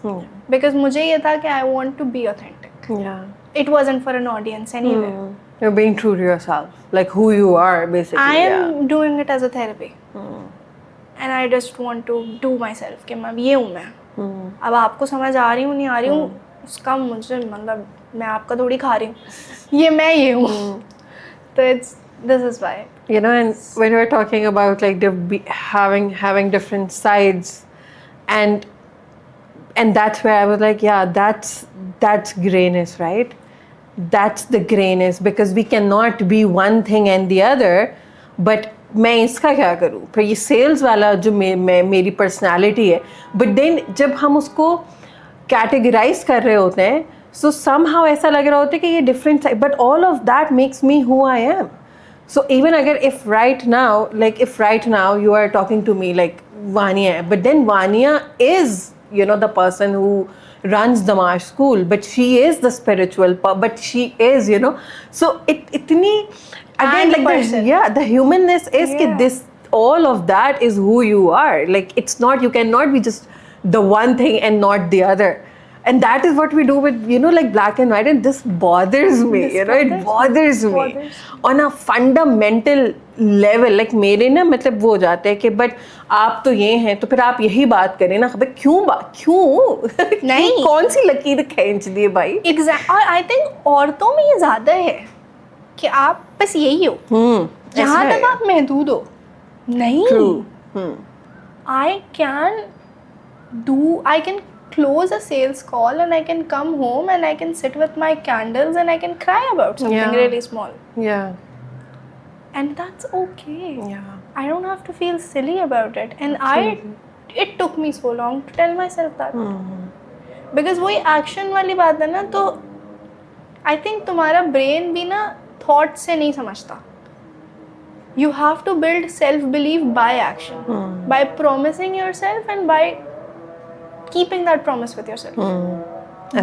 Because मुझे ये था कि I want to be authentic. Yeah. It wasn't for an audience anyway. You're being true to yourself, like who you are basically. I am doing it as a therapy. And I just want to do myself कि मैं ये हूँ मैं. अब आपको समझ आ रही हूँ नहीं आ रही हूँ उसका मुझे मतलब मैं आपका थोड़ी खा रही हूँ. ये हूँ. तो this is why, you know. And when we were talking about like having different sides, and that's where I was like, yeah, that's grayness, right? That's the grayness, because we cannot be one thing and the other. But मैं इसका क्या करूँ? फिर ये sales वाला जो मेरी personality है, but then जब हम उसको कैटेगराइज कर रहे होते हैं, so somehow ऐसा लग रहा होता है कि ये different side, but all of that makes me who I am. So even again, if right now you are talking to me like Vania, but then Vania is, you know, the person who runs the Marsh School, but she is the spiritual, but she is, you know, so itni again like the humanness is कि this, all of that is who you are. Like it's not, you cannot be just the one thing and not the other. And that is what we do with, you know, like black and white, and this bothers me. It bothers me on a fundamental level. Like मेरे ना मतलब वो हो जाते हैं कि but आप तो ये हैं तो फिर आप यही बात करें ना. भाई क्यों नहीं कौन सी लकीर खींच दी भाई. और आई थिंक औरतों में ये ज़्यादा है कि आप बस यही हो जहाँ तक आप महदूद हो. नहीं, I can close a sales call and I can come home and I can sit with my candles and I can cry about something really small. Yeah. And that's okay. Yeah. I don't have to feel silly about it. And it took me so long to tell myself that. Because वही action वाली बात है ना, तो I think तुम्हारा brain भी ना thought से नहीं समझता. You have to build self-belief by action, by promising yourself and by keeping that promise with yourself.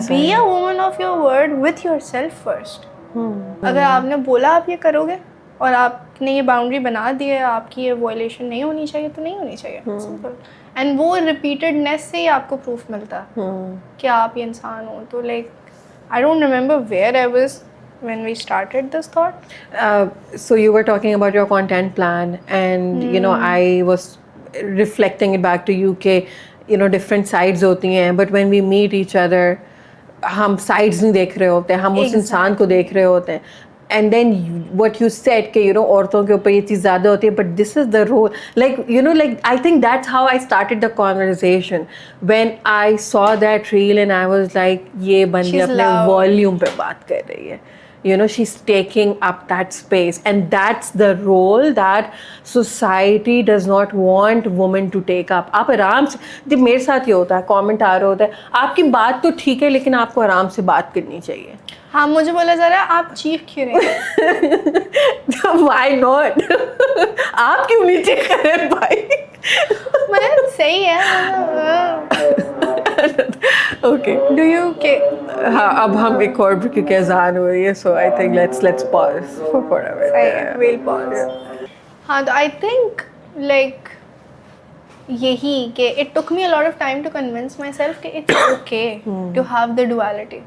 Be a woman of your word with yourself first. अगर आपने बोला आप ये करोगे और आपने ये बाउंड्री बना दी है, आपकी ये वायलेशन नहीं होनी चाहिए तो नहीं होनी चाहिए. सिंपल. एंड वो रिपीटेडनेस से ही आपको प्रूफ मिलता है कि आप ये इंसान हो. तो like I don't remember where I was when we started this thought? So you were talking about your content plan, and you know, I was reflecting it back to you कि you know different sides होती हैं, but when we meet each other हम sides नहीं देख रहे होते, हम उस इंसान को देख रहे होते हैं. And then what you said कि you know औरतों के ऊपर ये चीज़ ज़्यादा होती है, but this is the role, like you know, like I think that's how I started the conversation when I saw that reel and I was like ये बंदी She's अपने loud. वॉल्यूम पे बात कर रही है. You know, she's taking up that space, and that's the role that society does not want women to take up. आप आराम से, जब मेरे साथ ये होता है, कमेंट आ रहा होता है, आपकी बात तो ठीक है लेकिन आपको आराम से बात करनी चाहिए. हाँ, मुझे बोला जा रहा है आप चीख क्यों रहे हैं? Why not? आप क्यों नीचे करें भाई? मतलब सही है. Okay. Do you हाँ, अब हम एक और क्योंकि अजान हो रही है, so I think let's pause for a minute. सही है, we'll pause. हाँ, तो I think like यही कि it took me a lot of time to convince myself कि it's okay to have the duality.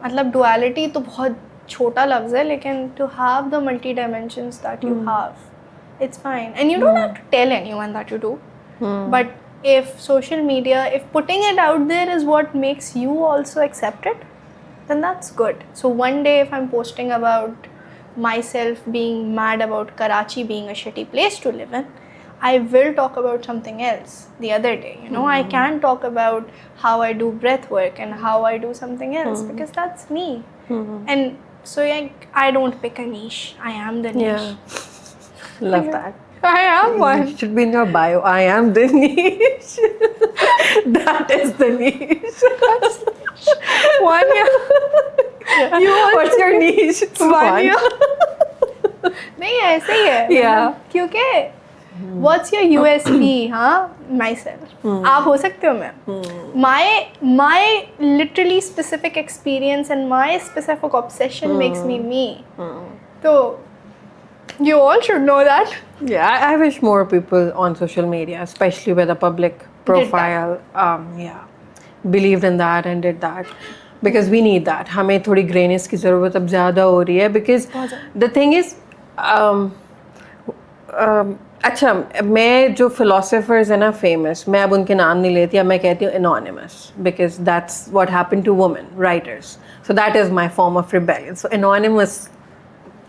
मतलब duality तो बहुत छोटा लफ्ज़ है, लेकिन to have the multi dimensions that you have, it's fine, and you don't have to tell anyone that you do. But if social media, if putting it out there is what makes you also accept it, then that's good. So one day if I'm posting about myself being mad about Karachi being a shitty place to live in, I will talk about something else the other day. You know, I can talk about how I do breath work and how I do something else because that's me. And so like, I don't pick a niche. I am the niche. Yeah. Love that. I am one. It should be in your bio. I am the niche. That is the niche. One year. You What's your niche? It's one fun. year. नहीं ऐसे ही है. Yeah. मतलब, क्योंकि what's your USP? हाँ, myself. आप हो सकते हो मैं. My literally specific experience and my specific obsession makes me me. तो you all should know that. Yeah, I wish more people on social media, especially with a public profile, believed in that and did that. Because we need that. हमें थोड़ी grayness की ज़रूरत अब ज़्यादा हो रही है. Because the thing is, अच्छा, मैं जो philosophers हैं ना famous, मैं अब उनके नाम नहीं लेती, अब मैं कहती हूँ anonymous, because that's what happened to women writers. So that is my form of rebellion. So anonymous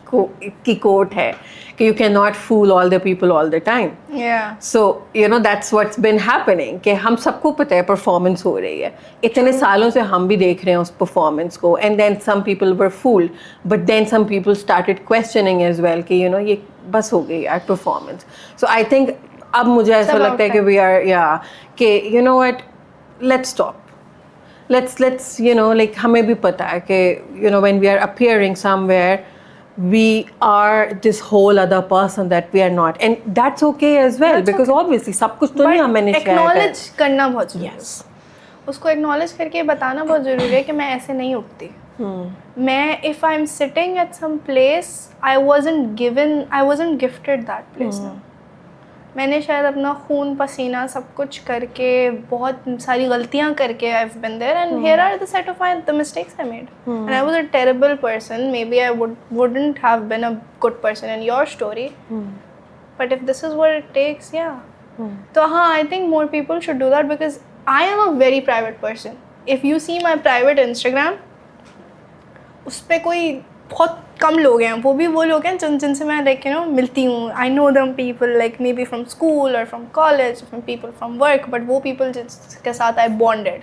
की quote है कि you cannot fool all the people all the time. Yeah. So you know that's what's been happening कि हम सबको पता है performance हो रही है. इतने सालों से हम भी देख रहे हैं उस performance को, and then some people were fooled, but then some people started questioning as well कि you know ये बस हो गई यार performance. So I think अब मुझे ऐसा लगता है कि we are कि you know what, let's stop. Let's you know like हमें भी पता है कि you know when we are appearing somewhere, we are this whole other person that we are not, and that's okay as well. That's because obviously सब कुछ तो नहीं हम मैंने share acknowledge करना बहुत जरूरी है. Yes. उसको acknowledge करके बताना बहुत जरूरी है कि मैं ऐसे नहीं उठती. मैं if I'm sitting at some place, I wasn't gifted that place. मैंने शायद अपना खून पसीना सब कुछ करके बहुत सारी गलतियां करके I've been there, and here are the set of the mistakes I made. And I was a terrible person. Maybe I wouldn't have been a good person in your story. But if this is what it takes, yeah. So I think more people should do that, because I am a very private person. If you see my private Instagram, उस पे कोई बहुत कम लोग हैं, वो भी वो लोग हैं जिनसे मैं like you know मिलती हूँ. I know them people like maybe from school or from college or from people from work, but वो people जिसके साथ I bonded,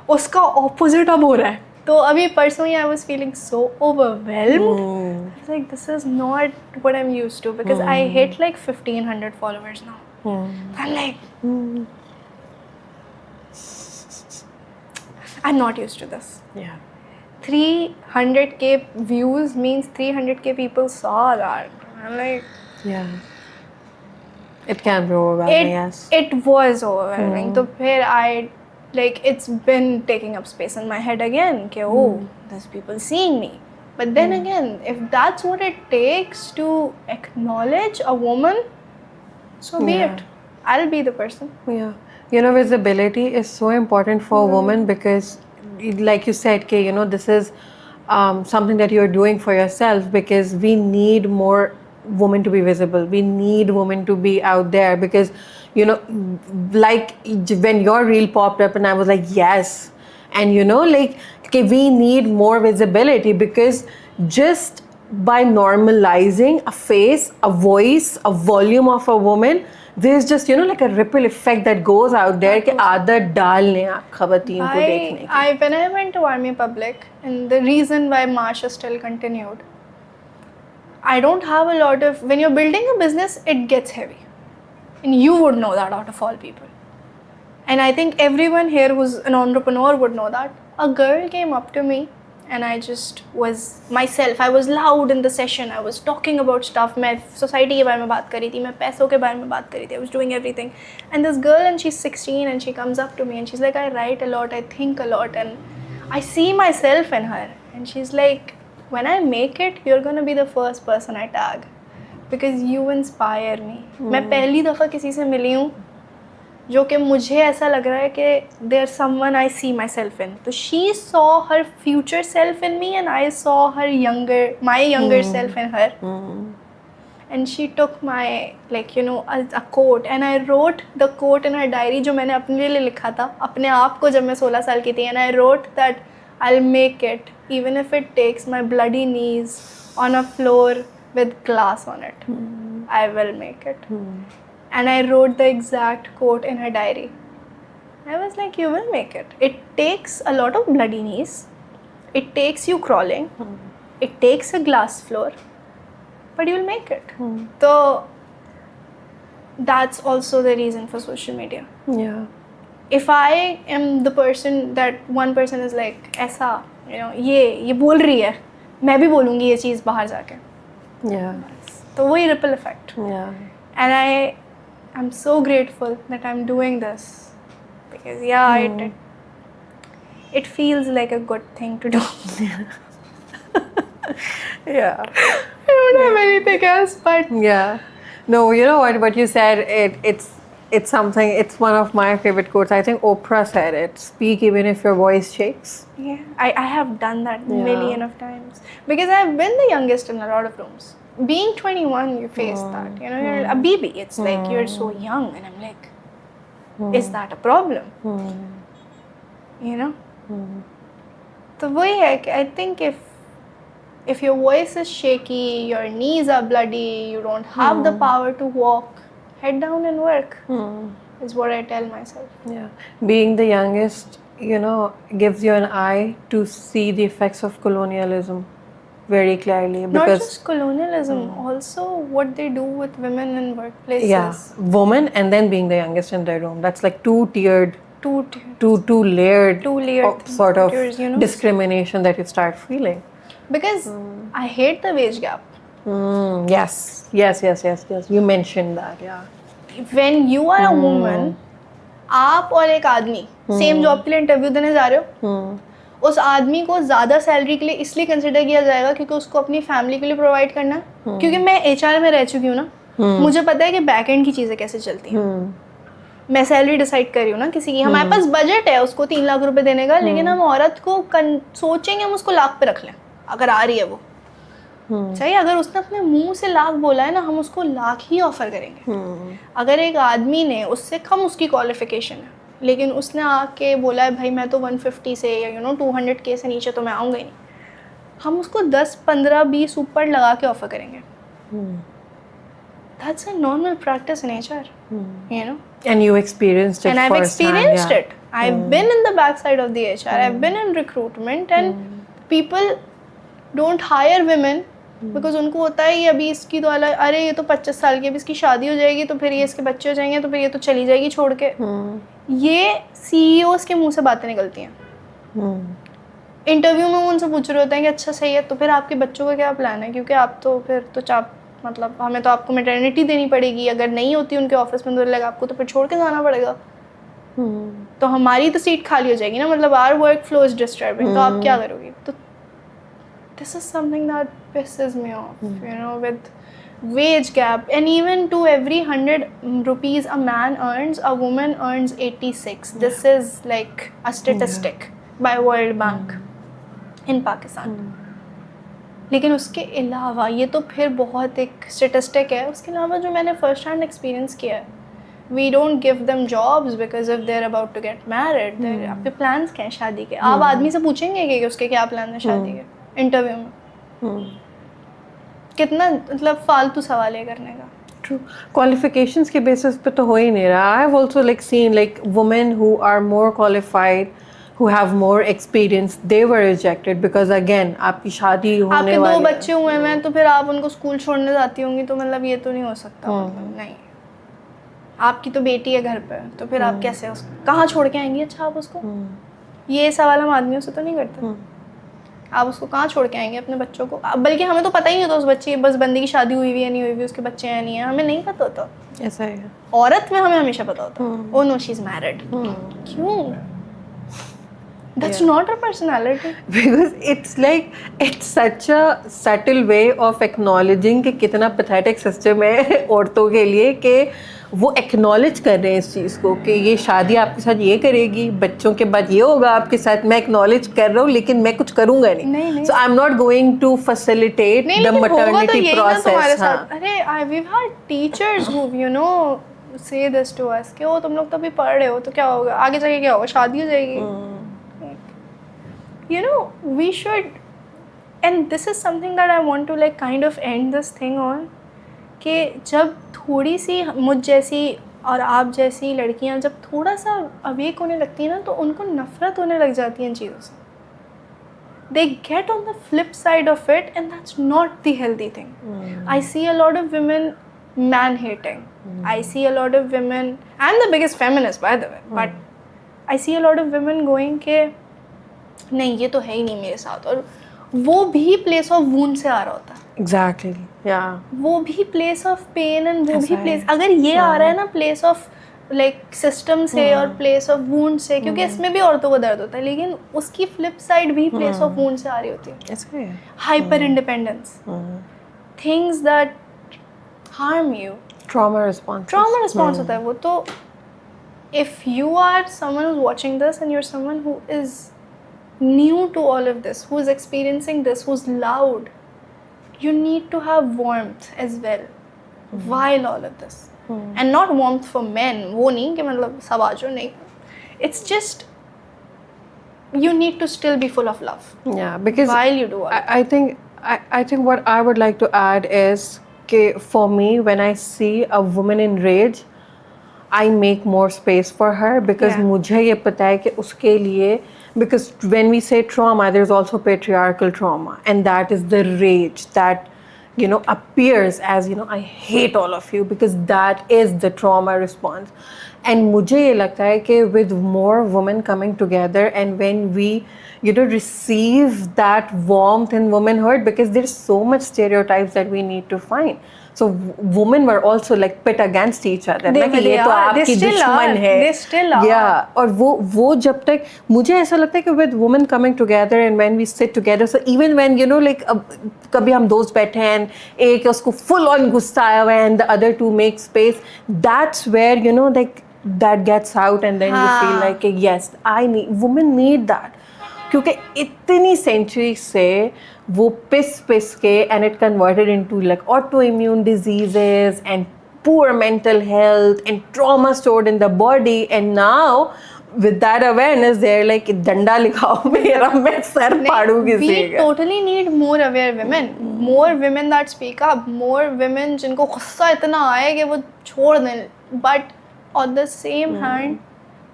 उसका opposite अब हो रहा है. तो अभी परसों ही I was feeling so overwhelmed. I was like, this is not what I'm used to, because I hit like 1,500 followers now. I'm like, I'm not used to this. Yeah. 300k views means 300k people saw that. I'm like, Yeah. It can be overwhelming, yes. it was overwhelming. So फिर I like it's been taking up space in my head again. कि oh, there's people seeing me. But then again, if that's what it takes to acknowledge a woman, so be Yeah. it. I'll be the person. Yeah. You know, visibility is so important for women because, like you said, you know, this is something that you're doing for yourself, because we need more women to be visible. We need women to be out there, because, you know, like when your reel popped up and I was like, yes. And, you know, like, okay, we need more visibility, because just by normalizing a face, a voice, a volume of a woman, there's just, you know, like a ripple effect that goes out there कि आदत डालने आप खवातीन को देखने की. When I went to Army Public, and the reason why March is still continued, I don't have a lot of, when you're building a business, it gets heavy. And you would know that out of all people. And I think everyone here who's an entrepreneur would know that. A girl came up to me and I just was myself. I was loud in the session. I was talking about stuff. मैं society के बारे में बात कर रही थी. मैं पैसों के बारे में बात कर रही थी. I was doing everything. And this girl, and she's 16, and she comes up to me and she's like, I write a lot, I think a lot, and I see myself in her. And she's like, when I make it, you're going to be the first person I tag. Because you inspire me. मैं पहली दफ़ा किसी से मिली हूँ जो कि मुझे ऐसा लग रहा है कि there someone I see myself in. तो she saw her future self in me and I saw her my younger self in her. And she took my like you know a quote and I wrote the quote in her diary, जो मैंने अपने लिए लिखा था अपने आप को जब मैं 16 साल की थी. And I wrote that I will make it even if it takes my bloody knees on a floor with glass on it. I will make it. And I wrote the exact quote in her diary. I was like, you will make it. It takes a lot of bloody knees. It takes you crawling. It takes a glass floor. But you will make it. So that's also the reason for social media. Yeah. If I am the person that one person is like, ऐसा, you know, ये बोल रही है, मैं भी बोलूँगी ये चीज़ बाहर जाके. Yeah. तो वही ripple effect. Yeah. And I'm so grateful that I'm doing this, because it feels like a good thing to do. Yeah. I don't have anything else, but Yeah. No, you know what you said, it's something, it's one of my favorite quotes. I think Oprah said it. Speak even if your voice shakes. yeah, I have done that million of times, because I've been the youngest in a lot of rooms. Being 21, you face that, you know, you're a baby. It's like you're so young, and I'm like, is that a problem? You know? The way I think if your voice is shaky, your knees are bloody, you don't have the power to walk, head down and work, is what I tell myself. Yeah. Being the youngest, you know, gives you an eye to see the effects of colonialism very clearly. Not Because just colonialism, also what they do with women in workplaces. yeah, woman, and then being the youngest in their room. That's like two-tiered, Two layered things sort of that you're, you know, discrimination that you start feeling. because I hate the wage gap. Yes. You mentioned that, yeah. When you are a woman, आप और एक आदमी same job के लिए interview देने जा रहे हो, उस आदमी को ज़्यादा सैलरी के लिए इसलिए कंसिडर किया जाएगा क्योंकि उसको अपनी फैमिली के लिए प्रोवाइड करना है. क्योंकि मैं HR में रह चुकी हूँ ना, मुझे पता है कि बैक एंड की चीज़ें कैसे चलती हैं. मैं सैलरी डिसाइड कर रही हूँ ना किसी की, हमारे पास बजट है उसको 3 लाख रुपए देने का, लेकिन हम औरत को सोचेंगे हम उसको लाख पे रख लें अगर आ रही है वो. चाहिए अगर उसने अपने मुंह से लाख बोला है ना, हम उसको लाख ही ऑफर करेंगे. अगर एक आदमी ने उससे कम उसकी क्वालिफिकेशन है, लेकिन उसने आके बोला है भाई मैं तो 150 से या 200K से नीचे तो मैं आऊँगा ही नहीं, हम उसको 10, 15, 20 ऊपर लगा के ऑफर करेंगे. That's a normal practice in HR, you know. And you experienced it. And I've firsthand, experienced yeah. it. I've been in the backside of the HR. I've been in recruitment, and people don't hire women because उनको होता है ये अभी इसकी तो अरे ये तो 25 साल की, अभी इसकी शादी हो जाएगी तो फिर ये इसके बच्चे हो जाएंगे तो फिर ये तो चली जाएगी छोड़ के. ये CEOs के मुंह से बातें निकलती हैं. इंटरव्यू में वो उनसे पूछ रहे होते हैं कि अच्छा सही है तो फिर आपके बच्चों का क्या प्लान है, क्योंकि आप तो फिर तो मतलब हमें तो आपको मैटरनिटी देनी पड़ेगी, अगर नहीं होती उनके ऑफिस में तो लगा आपको तो फिर छोड़ के जाना पड़ेगा. तो हमारी तो सीट खाली हो जाएगी ना, मतलब our work flow is disturbing. तो आप क्या करोगी? तो this is something that pisses me off, you know, with wage gap. And even to every 100 rupees a man earns, a woman earns 86. This is like a statistic by World Bank. इन पाकिस्तान. लेकिन उसके अलावा ये तो फिर बहुत एक statistic है. उसके अलावा जो मैंने फर्स्ट हैंड एक्सपीरियंस किया है, we don't give them jobs because if they are about to get married. आपके प्लान्स क्या हैं शादी के? आप आदमी से पूछेंगे कि उसके क्या प्लान है शादी के इंटरव्यू में? कितना मतलब फालतू सवाल है करने का. True. Qualifications के basis पे तो हो ही नहीं रहा. I've also like seen like women who are more qualified, who have more experience, they were rejected because again आपकी शादी होने आपके वाली दो बच्चे हुए हैं तो फिर आप उनको स्कूल छोड़ने जाती होंगी तो मतलब ये तो नहीं हो सकता. मतलब नहीं, आपकी तो बेटी है घर पे, तो फिर आप कैसे उसको कहाँ छोड़ के आएंगी? अच्छा आप उसको, ये सवाल हम आदमियों से तो नहीं करते. आप उसको कहाँ छोड़ के आएंगे अपने बच्चों को? बल्कि हमें तो पता ही नहीं होता उस बच्चे की, बस बंदी की शादी हुई हुई है नहीं हुई हुई, उसके बच्चे हैं नहीं है, हमें नहीं पता होता. ऐसा है. औरत में हमें हमेशा पता होता. Oh no she is married. क्यों? That's not her personality. Because it's such a subtle way of acknowledging कि कितना pathetic system है औरतों के लिए कि वो acknowledge कर रहे हैं इस चीज़ को कि ये शादी आपके साथ ये करेगी, बच्चों के बाद ये होगा आपके साथ. मैं acknowledge कर रहा हूँ लेकिन मैं कुछ करूँगा नहीं. So I'm not going to facilitate the maternity process. अरे we've had teachers who you know say this to us कि ओ तुम लोग तो अभी पढ़ रहे हो तो क्या होगा आगे जाके, क्या होगा, शादी हो जाएगी. You know, we should, and this is something that I want to like kind of end this thing on, कि जब थोड़ी सी मुझ जैसी और आप जैसी लड़कियां जब थोड़ा सा अवेक होने लगती हैं ना तो उनको नफरत होने लग जाती है इन चीज़ों से. They get on the flip side of it and that's not the healthy thing. I see a lot of women man hating. I see a lot of women, I'm the biggest feminist by the way, but I see a lot of women going के नहीं ये तो है ही नहीं मेरे साथ, और वो भी प्लेस ऑफ वूंड से आ रहा होता है. Exactly. Yeah. वो भी प्लेस ऑफ पेन एंड वो भी प्लेस, अगर ये आ रहा है ना प्लेस ऑफ लाइक सिस्टम से और प्लेस ऑफ वूंड से, क्योंकि इसमें भी औरतों को दर्द होता है, लेकिन उसकी फ्लिप साइड भी प्लेस ऑफ वूंड से आ रही होती है. ऐसा है. Hyper independence, things that harm you, Trauma response. Trauma response होता है वो. तो if you are someone who is watching this and you are someone who is new to all of this, who's experiencing this, who's loud, you need to have warmth as well while all of this. And not warmth for men, वो नहीं कि मतलब सब आ जाओ, नहीं. It's just you need to still be full of love. Yeah, because while you do all I think what I would like to add is कि for me when I see a woman in rage, I make more space for her because मुझे ये पता है कि उसके लिए, because when we say trauma, there's also patriarchal trauma, and that is the rage that appears as I hate all of you, because that is the trauma response. And मुझे ये लगता है कि with more women coming together and when we receive that warmth in womanhood, because there's so much stereotypes that we need to find. So women were also like pit against each other. They तो आपकी दुश्मन है. They still are. Yeah. और वो जब तक मुझे ऐसा लगता है कि with women coming together and when we sit together, so even when like कभी हम दोस्त बैठे हैं, एक उसको full on गुस्सा आया हुआ है and the other two make space, that's where like that gets out and then you feel like yes, women need that. क्योंकि इतनी सेंचुरी से वो पिस के and it converted into like autoimmune diseases and poor mental health and trauma stored in the body, and now with that awareness they're like डंडा लिखाओ मेरा, मैं sir फाड़ू किसी का. We totally need more aware women, more women that speak up, more women जिनको गुस्सा इतना आए कि वो छोड़ दें. But on the same hand,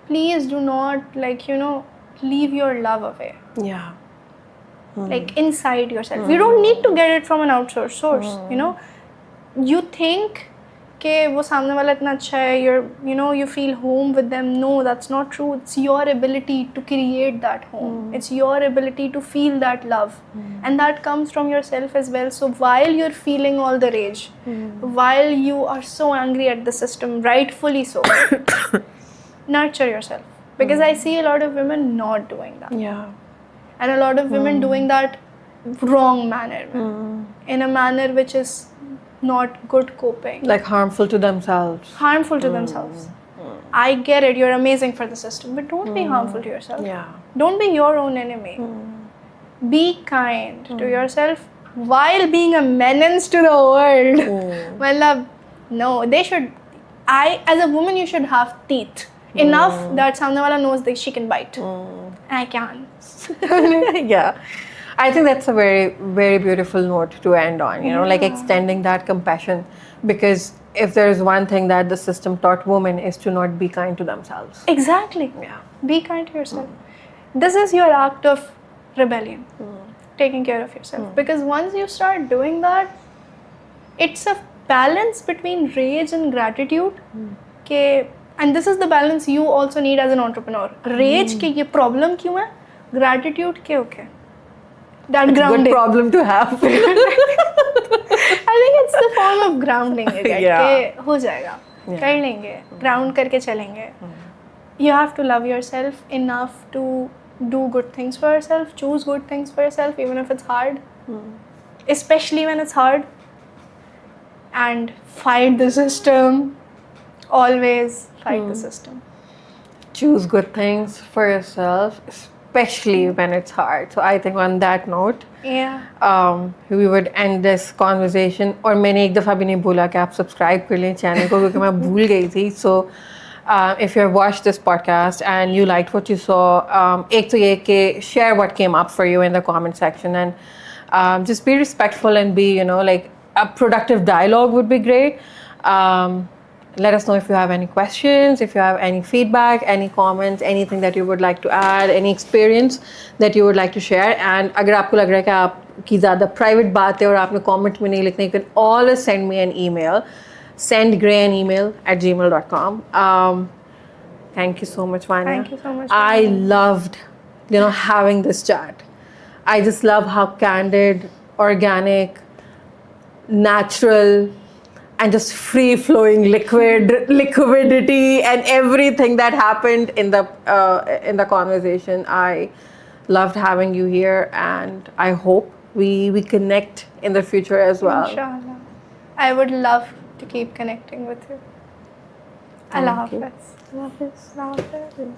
please do not leave your love away. Yeah. Like inside yourself. You don't need to get it from an outsourced source. You think कि वो सामने वाला इतना अच्छा है, you feel home with them. No, that's not true. It's your ability to create that home. It's your ability to feel that love, and that comes from yourself as well. So while you're feeling all the rage, while you are so angry at the system, rightfully so, nurture yourself, because I see a lot of women not doing that. Yeah. And a lot of women doing that wrong manner, in a manner which is not good coping, like harmful to themselves. I get it, you're amazing for the system, but don't be harmful to yourself. Yeah. Don't be your own enemy. be kind to yourself while being a menace to the world. Matlab, no, they should. As a woman, you should have teeth enough that samne wala knows that she can bite. And I can't. Yeah, I think that's a very, very beautiful note to end on, you know, like extending that compassion, because if there is one thing that the system taught women is to not be kind to themselves. Exactly. Yeah. Be kind to yourself. This is your act of rebellion, taking care of yourself. Because once you start doing that, it's a balance between rage and gratitude. And this is the balance you also need as an entrepreneur. Rage ke ye problem kyun hai? Gratitude ke okay. That It's a grounding. good problem to have. I think it's the form of grounding you get. Yeah. के हो जाएगा, कर लेंगे, ground करके चलेंगे. You have to love yourself enough to do good things for yourself, choose good things for yourself, even if it's hard. Especially when it's hard. And fight the system. Always fight the system. Choose good things for yourself, especially when it's hard. So I think on that note, Yeah. we would end this conversation. और मैंने एक दफ़ा भी नहीं बोला कि आप subscribe कर लें चैनल को, क्योंकि मैं भूल गई थी. So if you have watched this podcast and you liked what you saw, एक तो ये कि share what came up for you in the comment section, and just be respectful and be, you know, like a productive dialogue would be great. Let us know if you have any questions, if you have any feedback, any comments, anything that you would like to add, any experience that you would like to share. And अगर आपको लग रहा है कि आपकी ज़्यादा private बात है और आपने comment में नहीं लिखना, you can always send me an email. Send Gray an email at gmail.com. Thank you so much, Vanya. Thank you so much. I loved, you know, having this chat. I just love how candid, organic, natural, and just free-flowing liquidity and everything that happened in the conversation. I loved having you here, and I hope we connect in the future as well. Inshallah. I would love to keep connecting with you. Allah Hafiz. Allah Hafiz. Allah Hafiz.